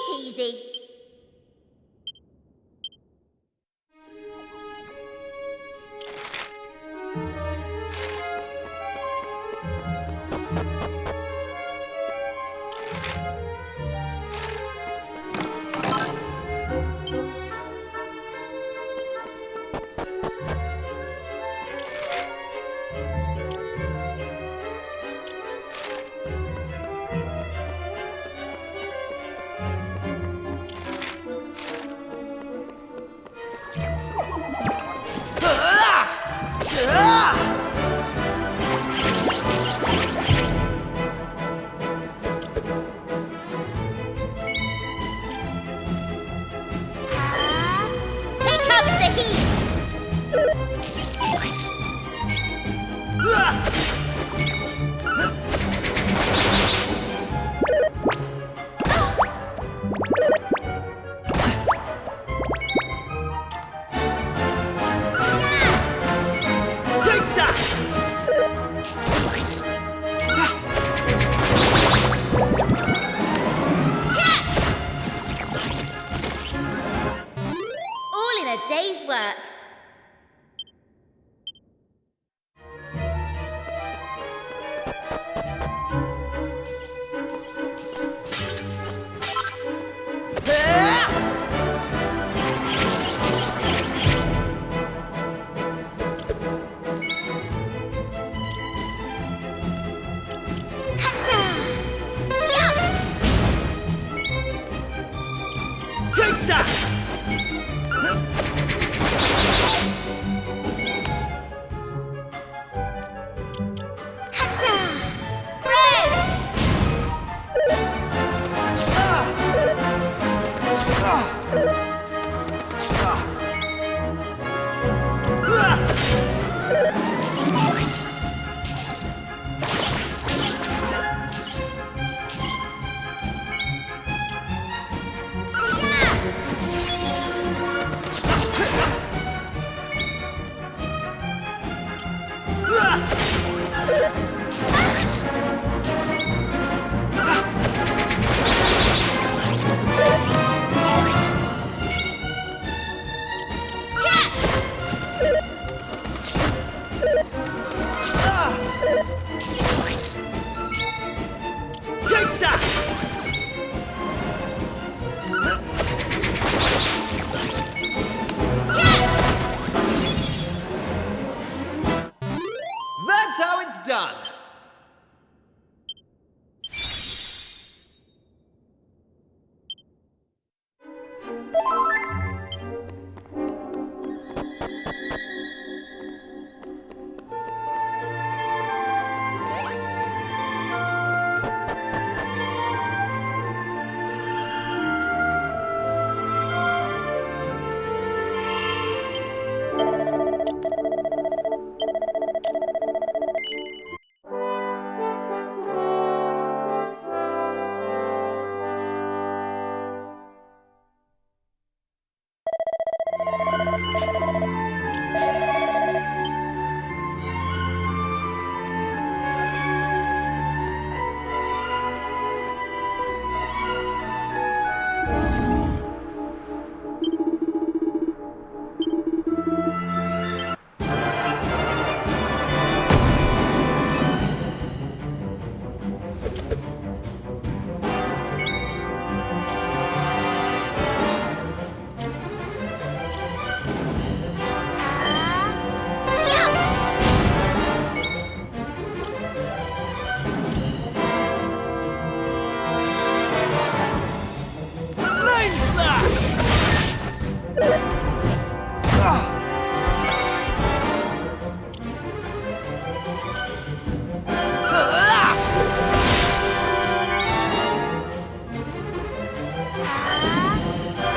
peasy. Here comes the heat. Take that! All in a day's work. Take that!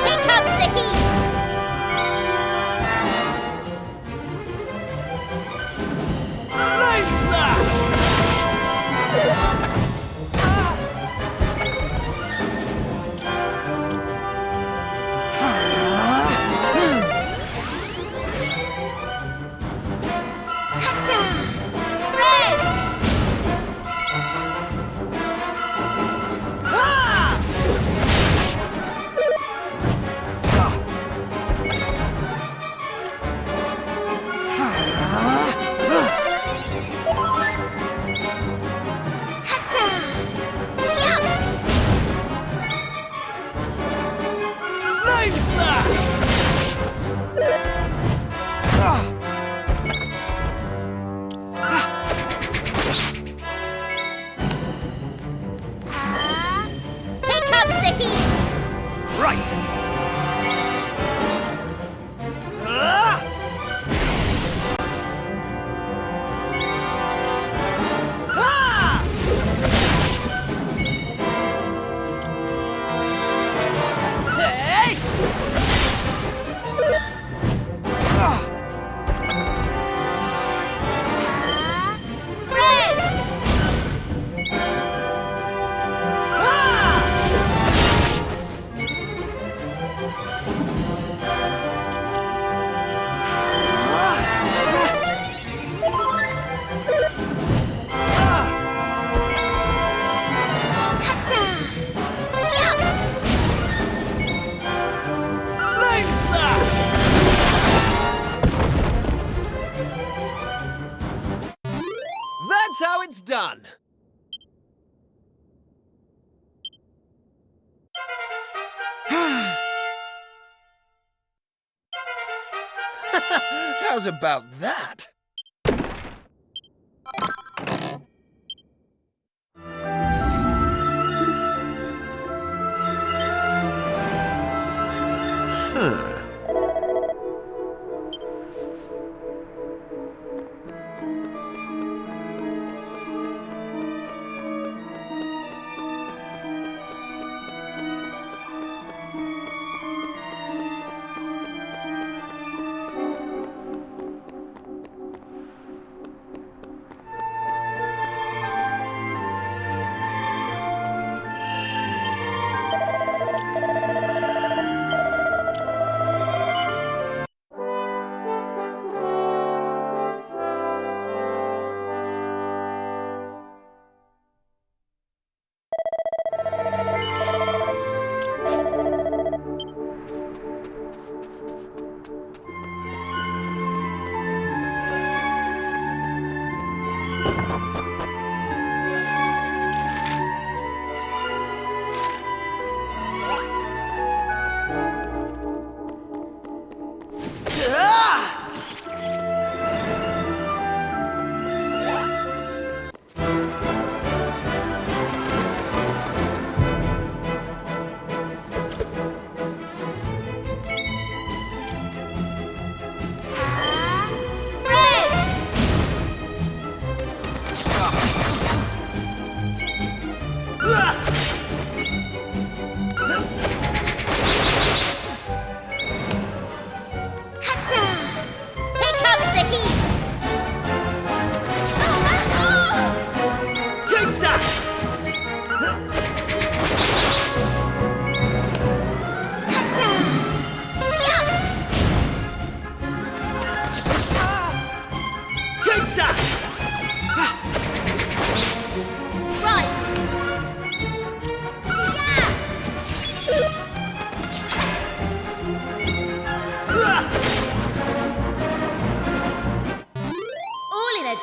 Here comes the heat! Here comes the heat! Right! That's how it's done. How's about that?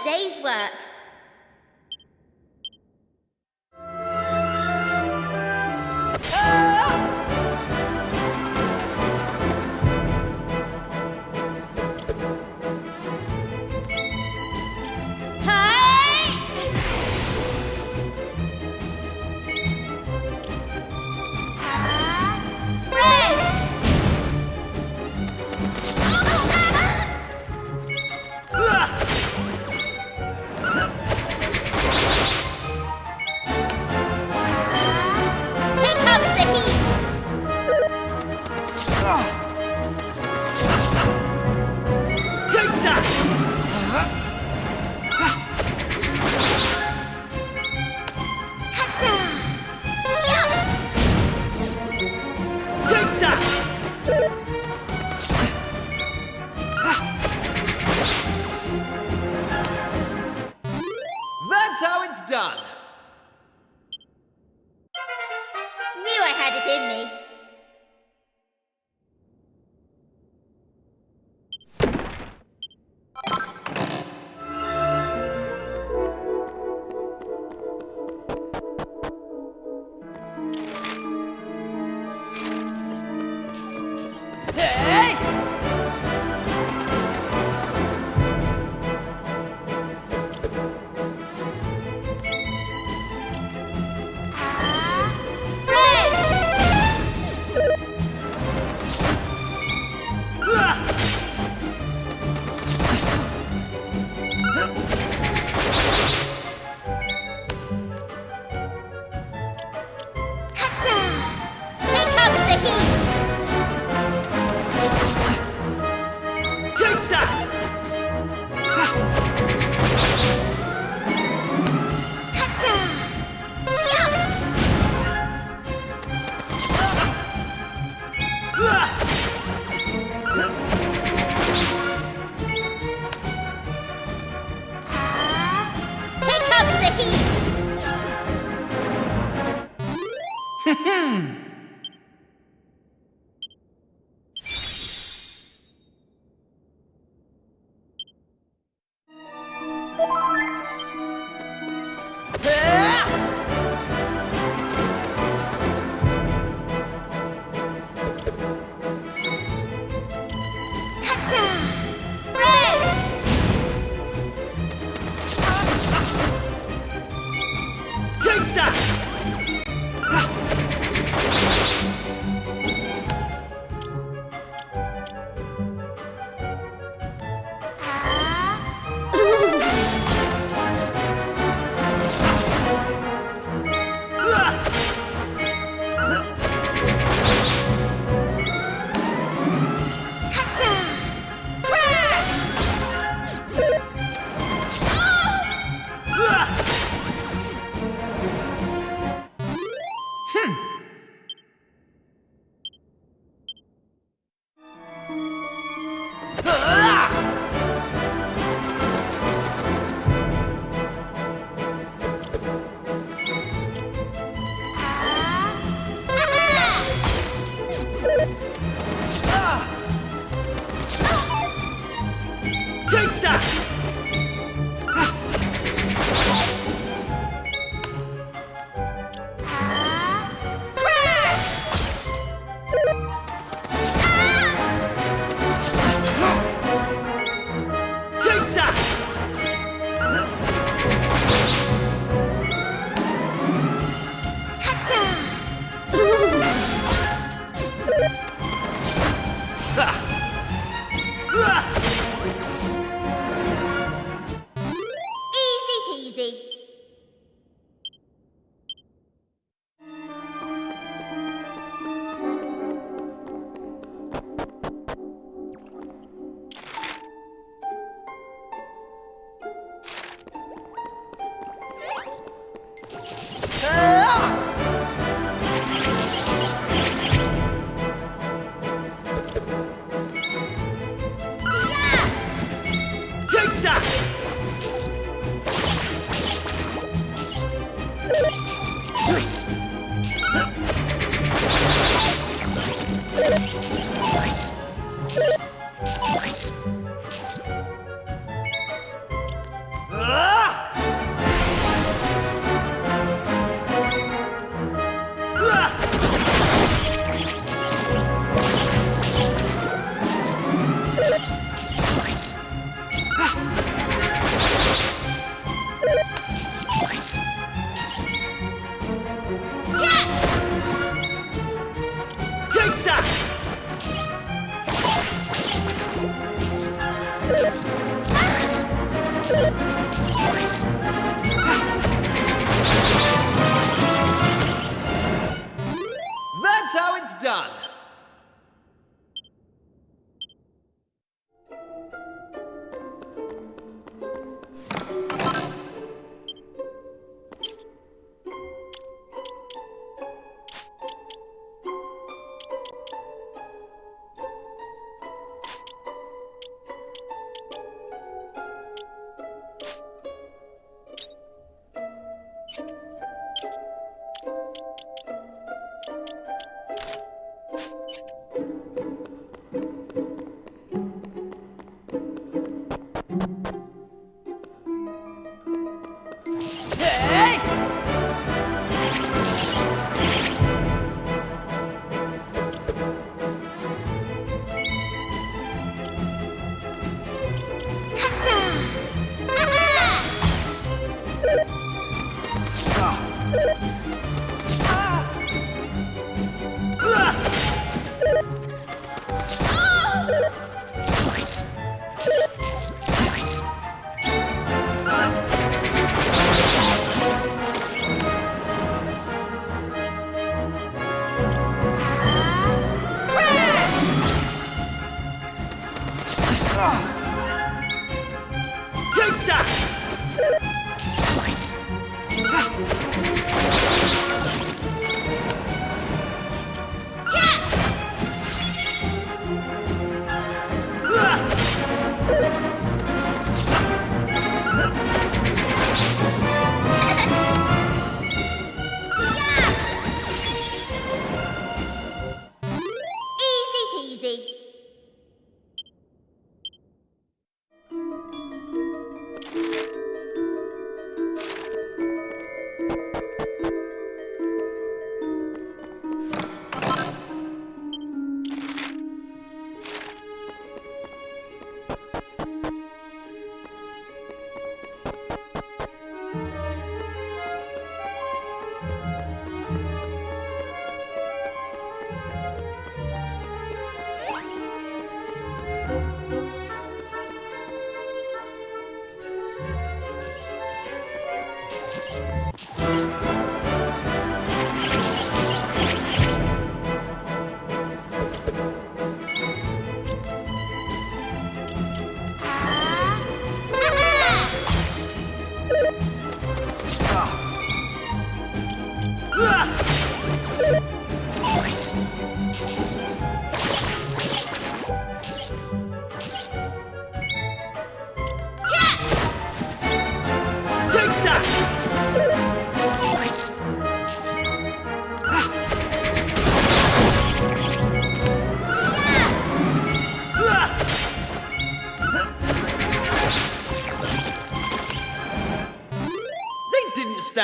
day's work. Break! Take that! Take that! That's how it's done. Knew I had it in me. Hey! Here comes the heat. Take that! Here comes the heat. Take that! Take that! Take that! Easy peasy. Take that! Take that! That's how it's done.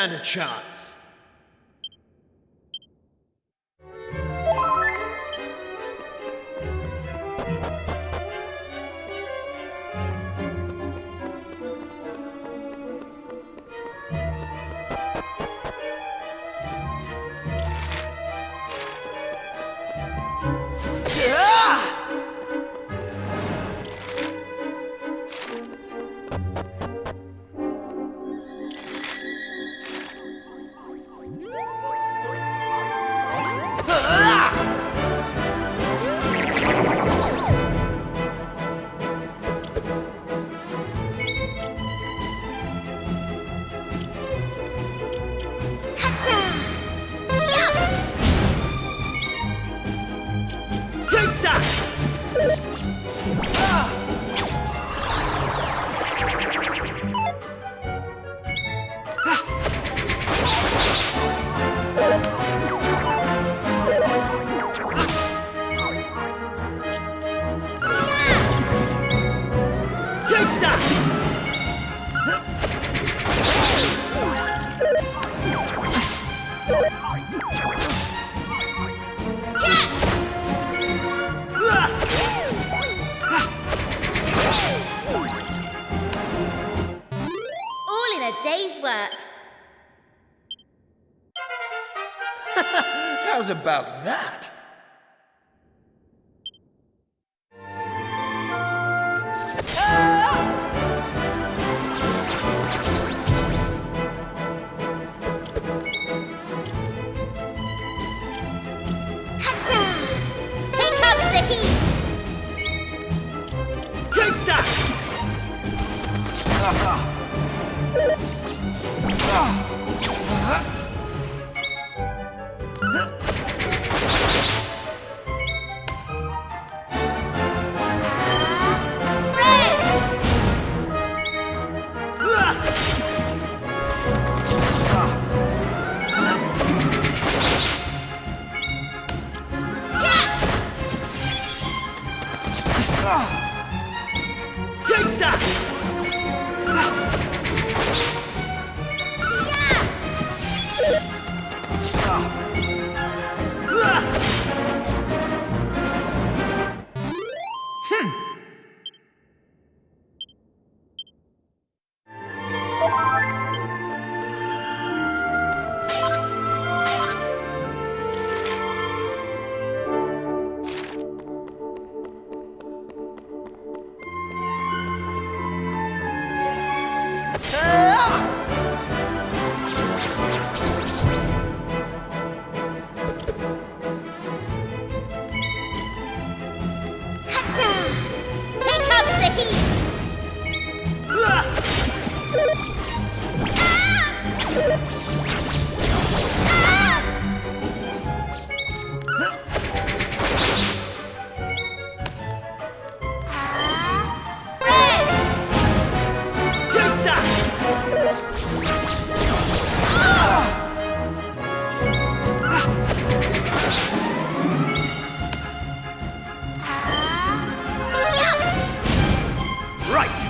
stand a chance. Take that! Take that! All in a day's work. How's about that? Here comes the heat. Take that! Take that! Here comes the heat. Take that! Right!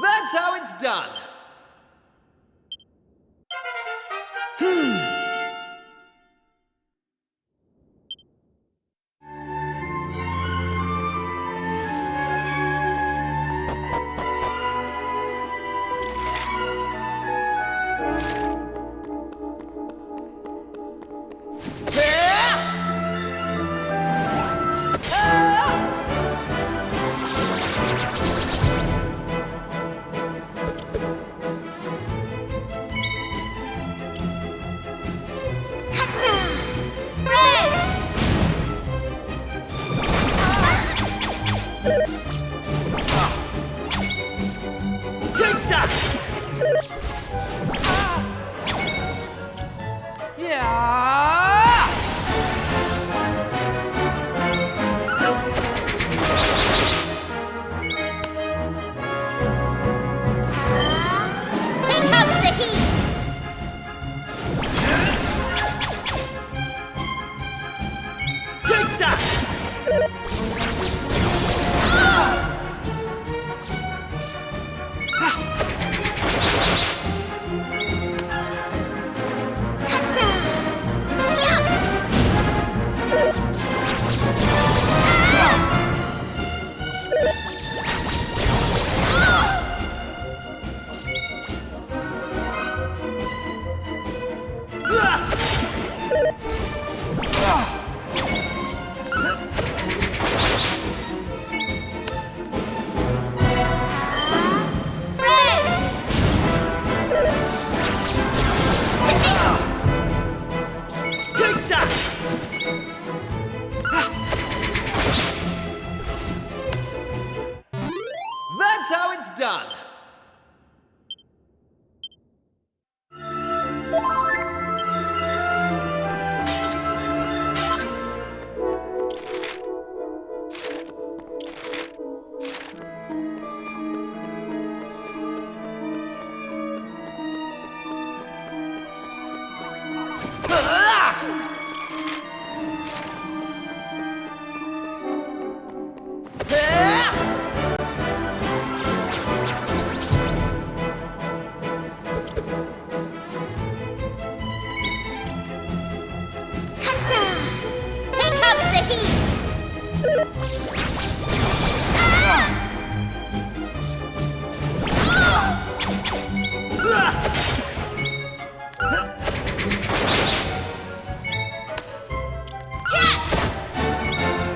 That's how it's done! Take that! That's how it's done. Here comes the heat!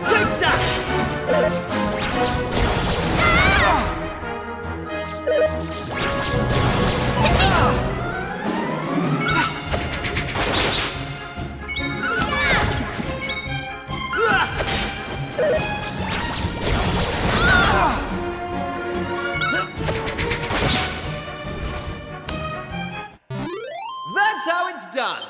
Take that! That's how it's done.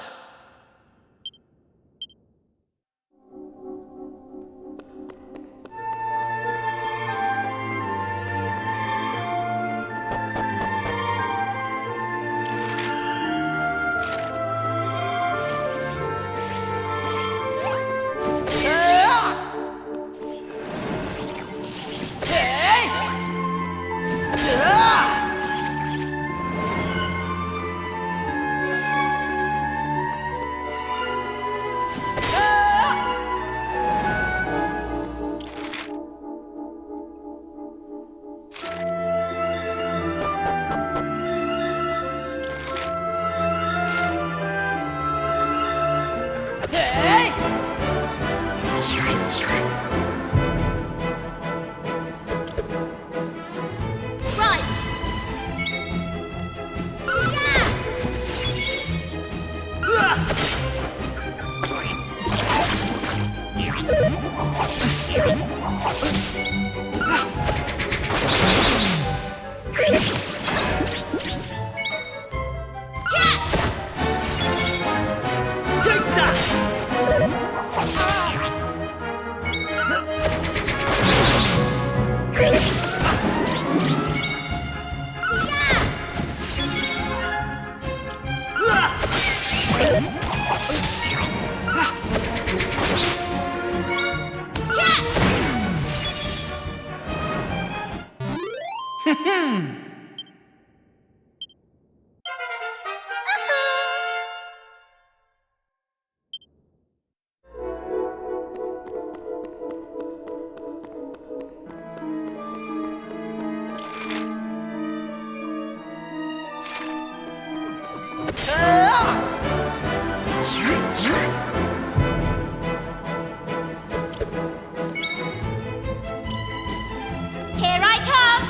Take that! Here I come!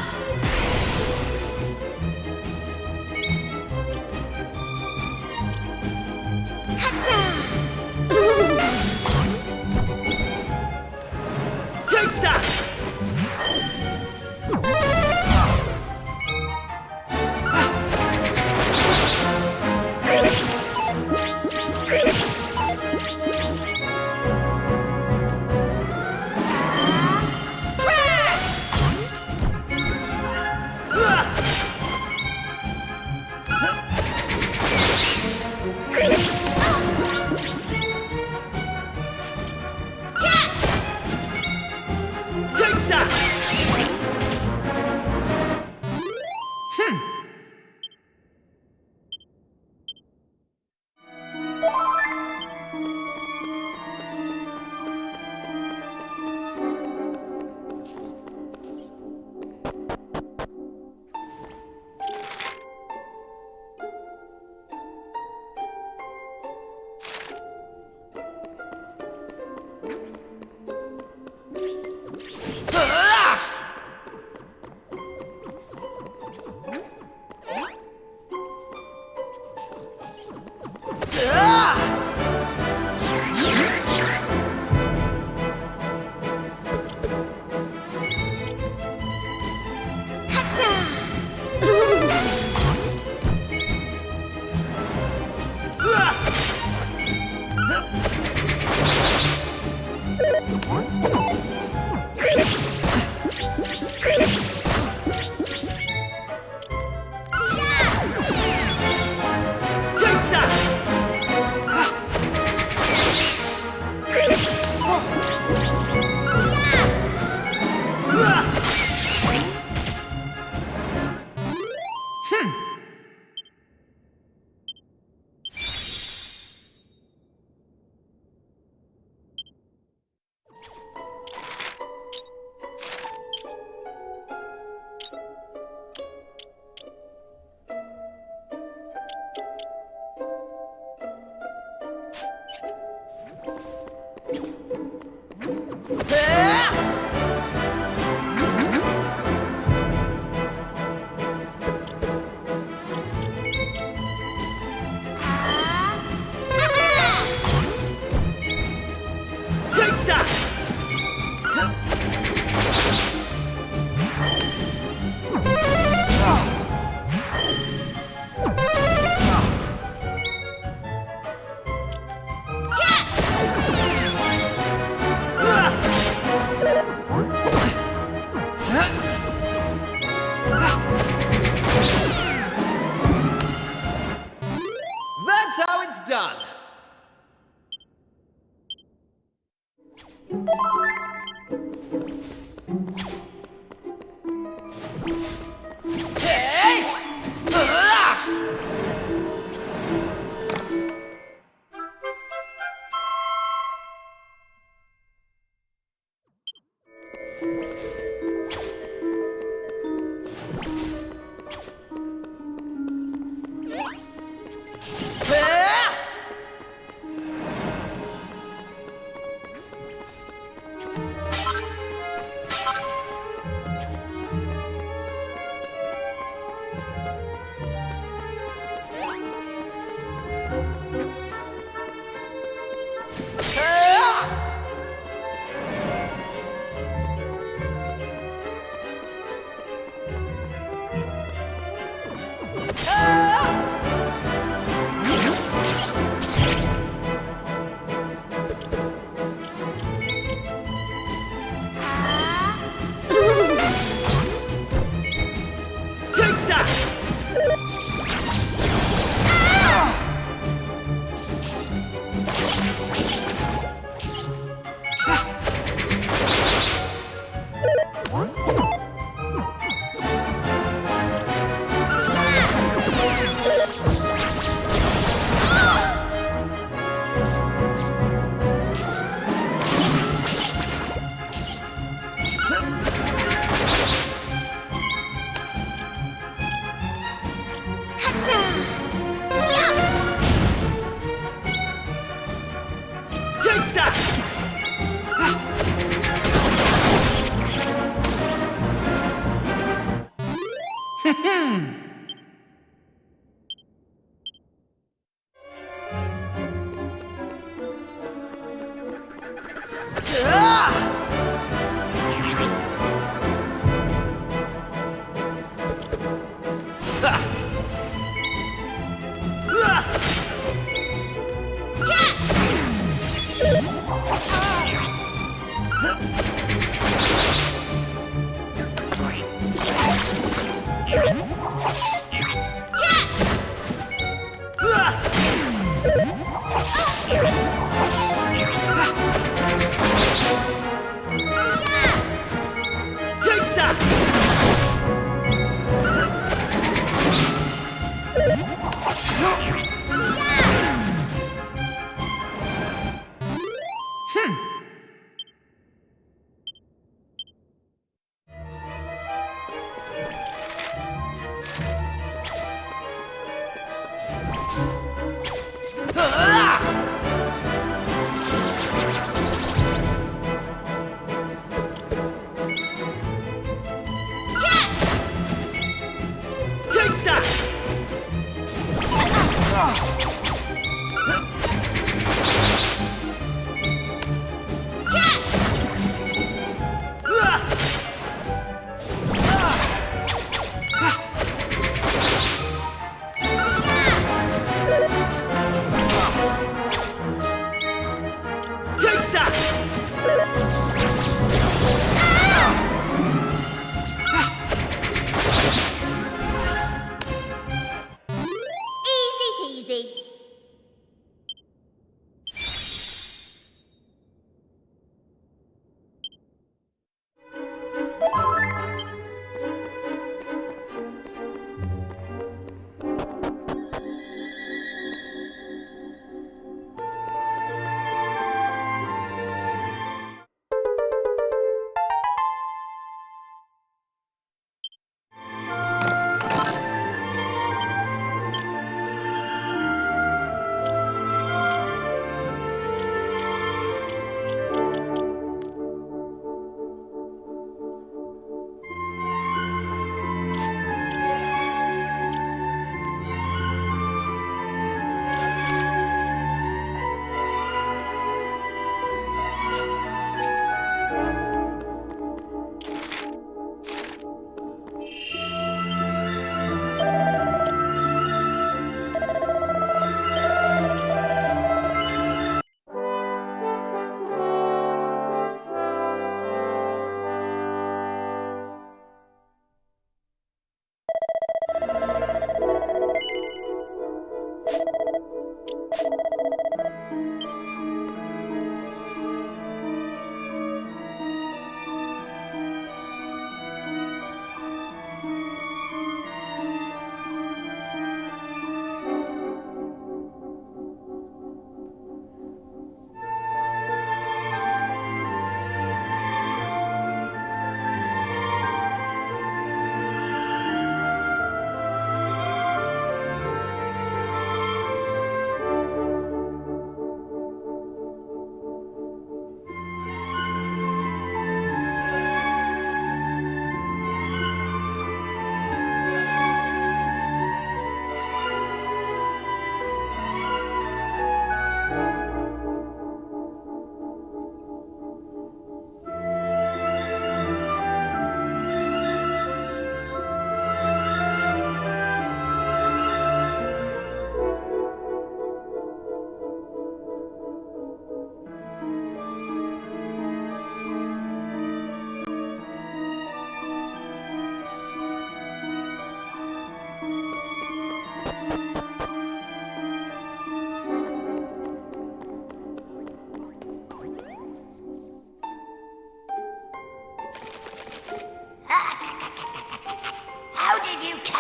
That's how it's done.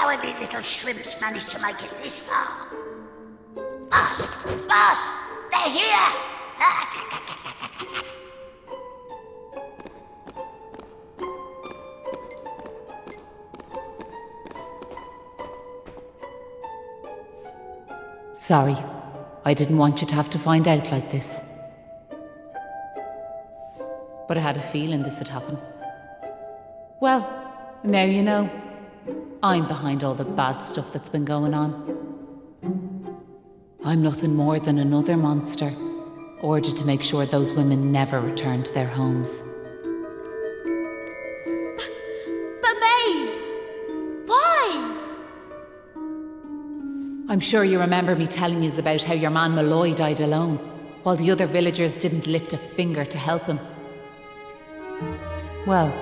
cowardly little shrimps managed to make it this far? Boss, they're here! Sorry, I didn't want you to have to find out like this. But I had a feeling this would happen. Well, now you know. I'm behind all the bad stuff that's been going on. I'm nothing more than another monster, ordered to make sure those women never return to their homes. But Maeve! Why? I'm sure you remember me telling you about how your man Malloy died alone, while the other villagers didn't lift a finger to help him. Well,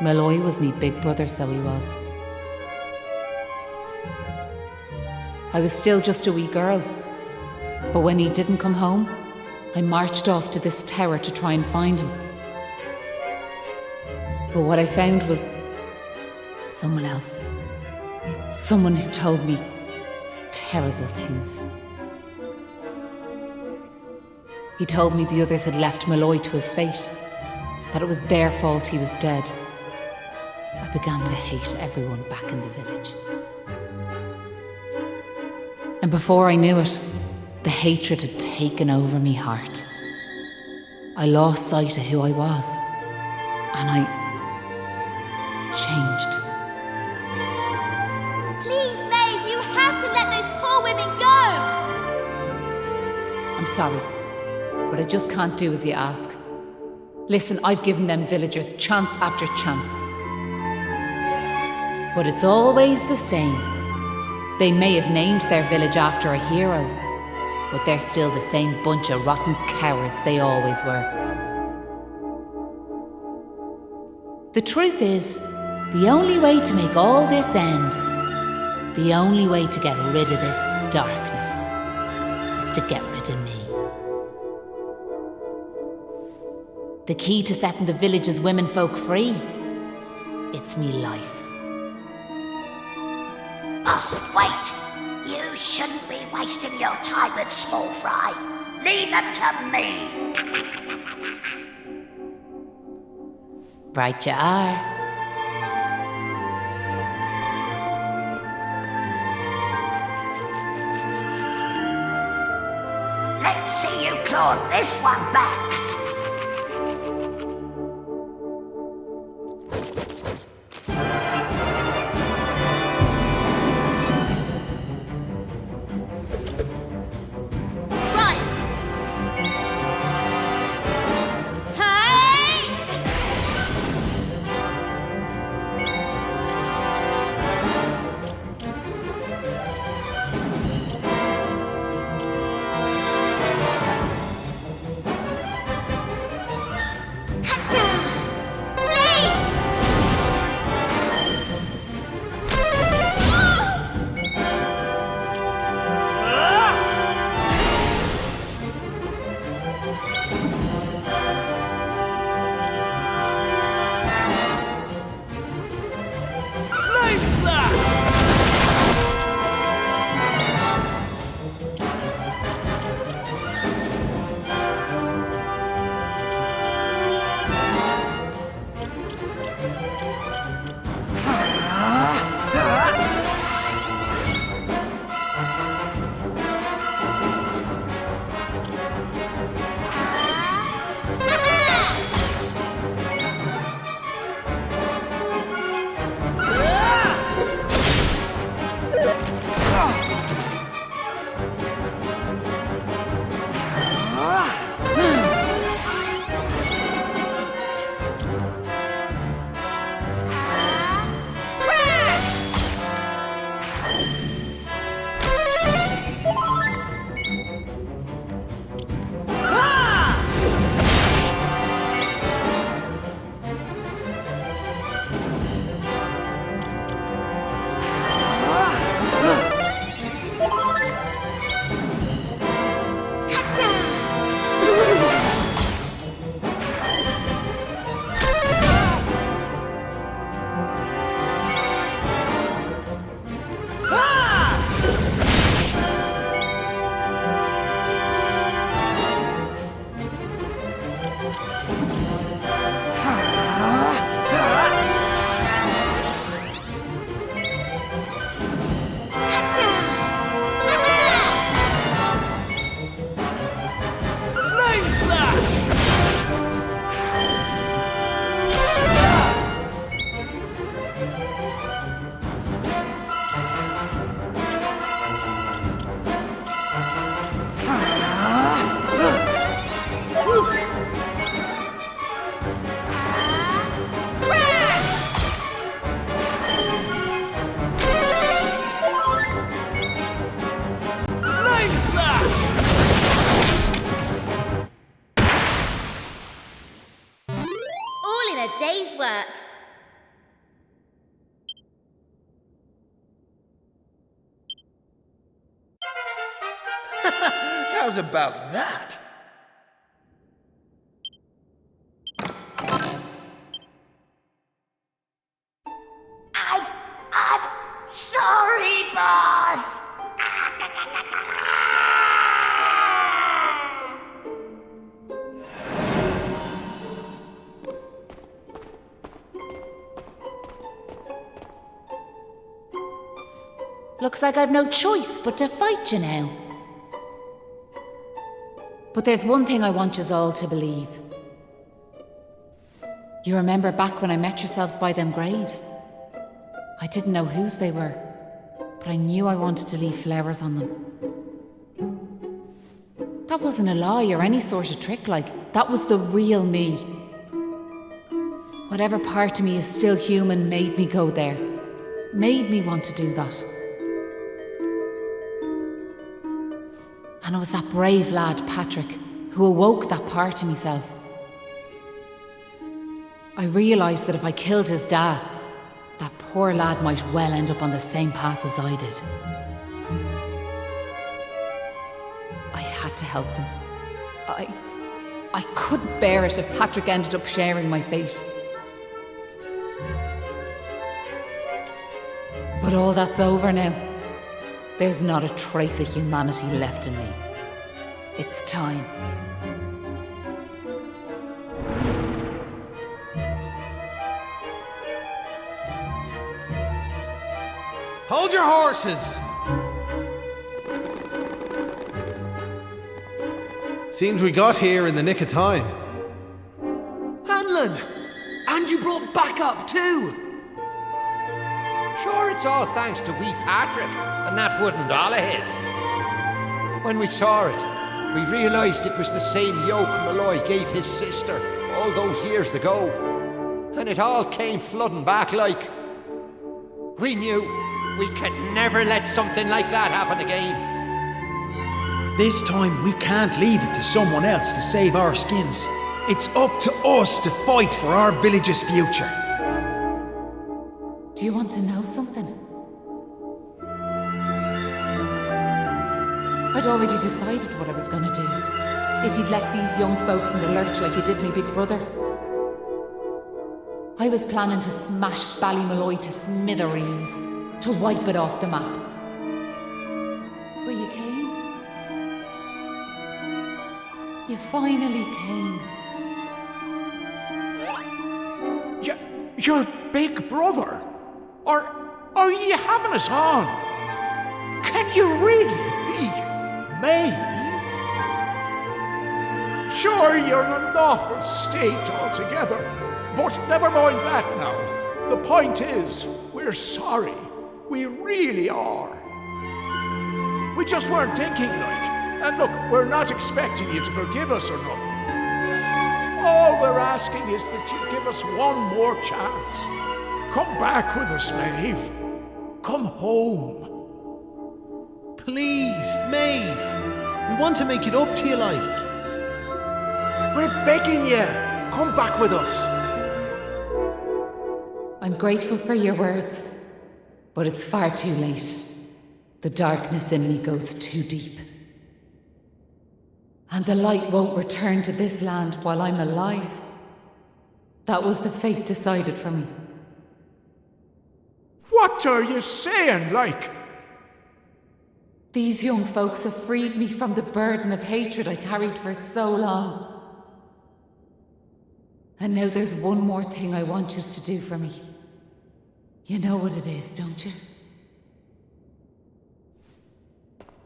Malloy was me big brother, so he was. I was still just a wee girl, but when he didn't come home, I marched off to this tower to try and find him. But what I found was someone else. Someone who told me terrible things. He told me the others had left Malloy to his fate, that it was their fault he was dead. I began to hate everyone back in the village. And before I knew it, the hatred had taken over me heart. I lost sight of who I was, and I changed. Please, Maeve, you have to let those poor women go! I'm sorry, but I just can't do as you ask. Listen, I've given them villagers chance after chance. But it's always the same. They may have named their village after a hero, but they're still the same bunch of rotten cowards they always were. The truth is, the only way to make all this end, the only way to get rid of this darkness, is to get rid of me. The key to setting the village's womenfolk free, it's me life. Boss, wait! You shouldn't be wasting your time with small fry. Leave them to me. Right you are. Let's see you claw this one back. day's work. How's about that? I'm sorry, boss. Looks like I've no choice but to fight you now. But there's one thing I want yous all to believe. You remember back when I met yourselves by them graves? I didn't know whose they were, but I knew I wanted to leave flowers on them. That wasn't a lie or any sort of trick, that was the real me. Whatever part of me is still human made me go there, made me want to do that. And it was that brave lad, Patrick, who awoke that part of myself. I realised that if I killed his dad, that poor lad might well end up on the same path as I did. I had to help them. I couldn't bear it if Patrick ended up sharing my fate. But all that's over now. There's not a trace of humanity left in me. It's time. Hold your horses! Seems we got here in the nick of time. Hanlon! And you brought backup too! Sure, it's all thanks to wee Patrick, and that wasn't all of his. When we saw it, we realised it was the same yoke Malloy gave his sister all those years ago. And it all came flooding back like... We knew we could never let something like that happen again. This time we can't leave it to someone else to save our skins. It's up to us to fight for our village's future. Do you want to know something? I'd already decided what I was going to do. If you'd left these young folks in the lurch like you did me big brother. I was planning to smash Ballymalloy to smithereens, to wipe it off the map. But you came. You finally came. Your big brother? Or are you having us on? Can you really be Maeve? Sure, you're in an awful state altogether, but never mind that now. The point is, we're sorry. We really are. We just weren't thinking like. And look, we're not expecting you to forgive us or nothing. All we're asking is that you give us one more chance. Come back with us, Maeve. Come home. Please, Maeve. We want to make it up to you, like. We're begging you. Come back with us. I'm grateful for your words, but it's far too late. The darkness in me goes too deep. And the light won't return to this land while I'm alive. That was the fate decided for me. What are you saying, like? These young folks have freed me from the burden of hatred I carried for so long. And now there's one more thing I want you to do for me. You know what it is, don't you?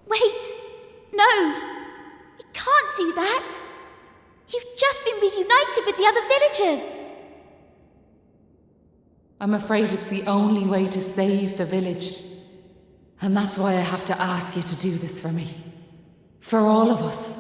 Wait! No! You can't do that! You've just been reunited with the other villagers! I'm afraid it's the only way to save the village. And that's why I have to ask you to do this for me. For all of us.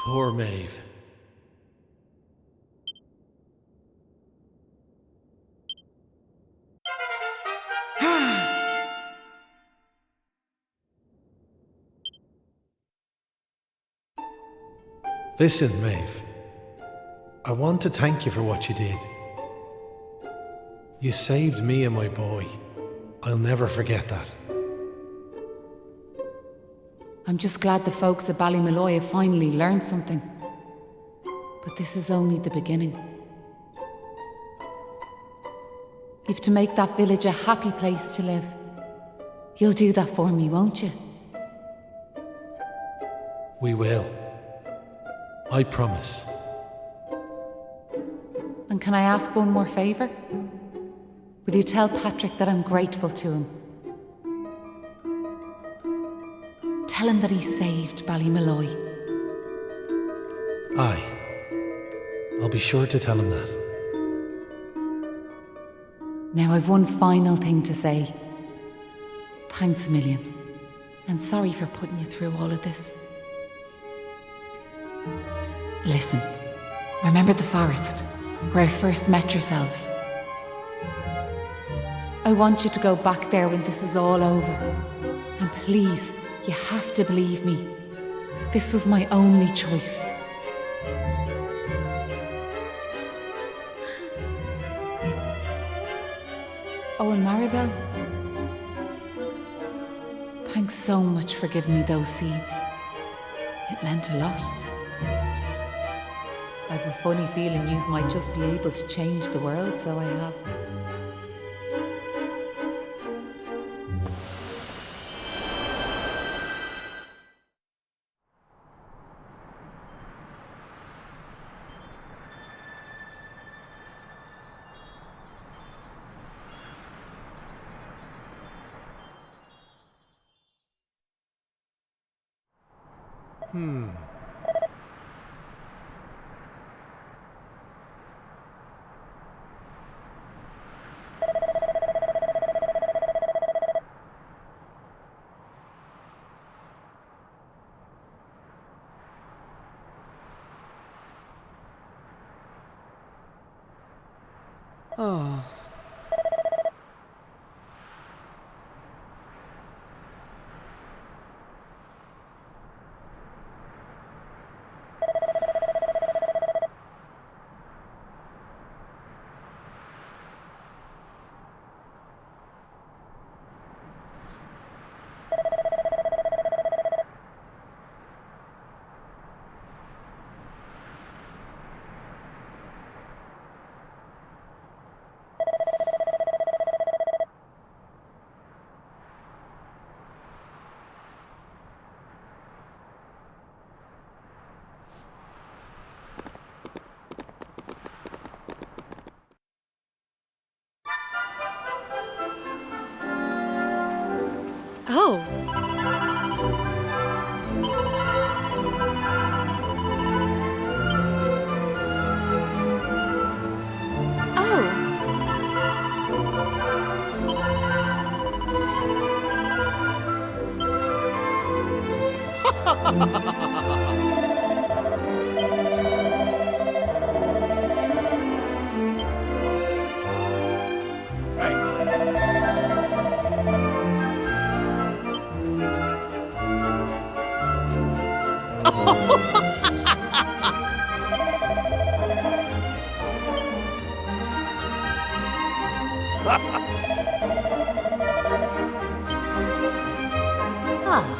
Poor Maeve. Listen, Maeve. I want to thank you for what you did. You saved me and my boy. I'll never forget that. I'm just glad the folks at Ballymalloy have finally learned something. But this is only the beginning. You've to make that village a happy place to live. You'll do that for me, won't you? We will. I promise. And can I ask one more favour? Will you tell Patrick that I'm grateful to him? Tell him that he saved Ballymalloy. Aye. I'll be sure to tell him that. Now I've one final thing to say. Thanks a million. And sorry for putting you through all of this. Listen, remember the forest, where I first met yourselves? I want you to go back there when this is all over. And please, you have to believe me. This was my only choice. Oh, and Maribel, thanks so much for giving me those seeds. It meant a lot. I have a funny feeling yous might just be able to change the world, so I have. Oh. Oh.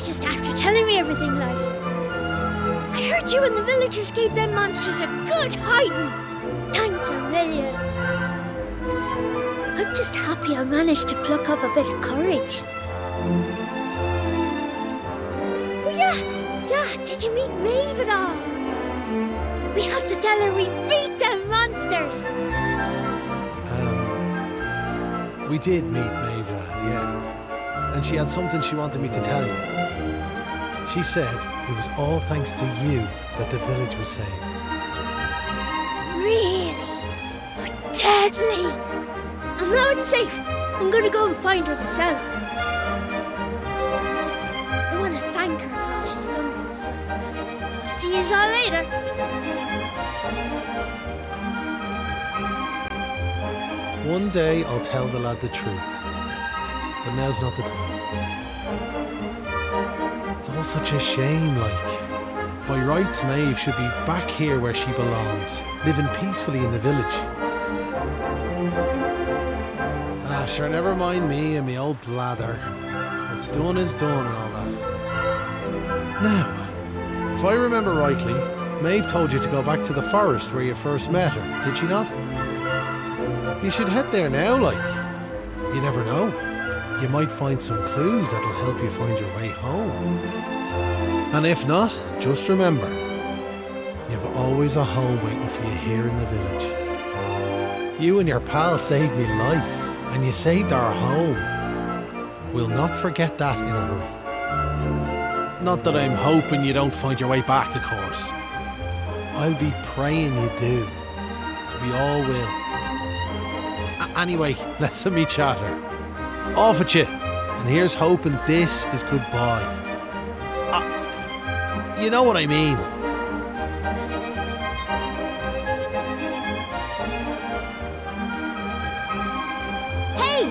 Just after telling me everything, like. I heard you and the villagers gave them monsters a good hiding. Thanks a million. I'm just happy I managed to pluck up a bit of courage. Oh yeah! Dad, did you meet Maeve at all? We have to tell her we beat them monsters! We did meet Maeve, lad, yeah. And she had something she wanted me to tell you. She said it was all thanks to you that the village was saved. Really? Oh, deadly! And now it's safe. I'm gonna go and find her myself. I want to thank her for all she's done for us. I'll see you all later. One day I'll tell the lad the truth, but now's not the time. It's all such a shame, like. By rights, Maeve should be back here where she belongs, living peacefully in the village. Ah, sure, never mind me and me old blather. What's done is done and all that. Now, if I remember rightly, Maeve told you to go back to the forest where you first met her, did she not? You should head there now, like. You never know. You might find some clues that'll help you find your way home. And if not, just remember, you've always a home waiting for you here in the village. You and your pal saved me life, and you saved our home. We'll not forget that in a hurry. Not that I'm hoping you don't find your way back, of course. I'll be praying you do. We all will. Anyway, let's me chatter. Off at you. And here's hoping this is goodbye. You know what I mean. Hey!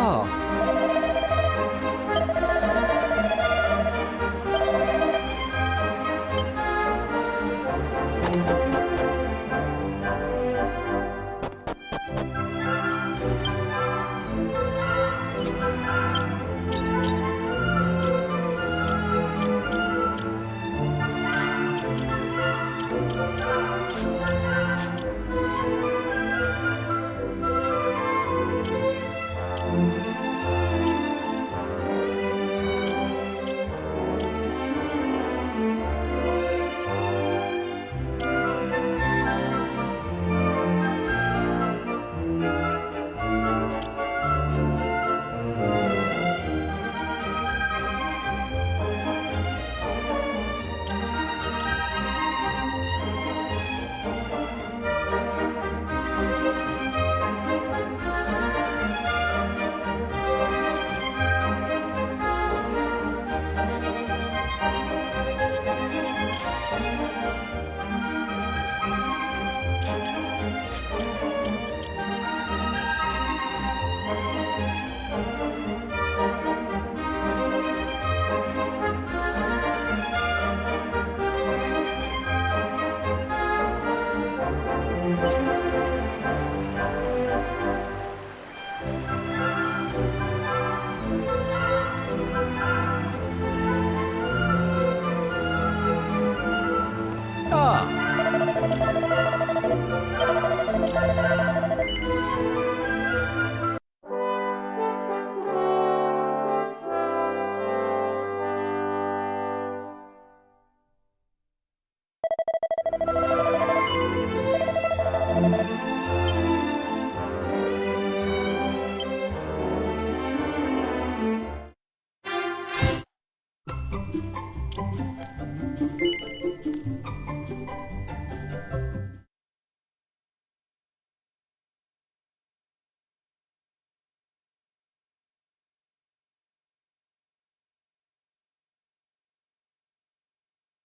Oh.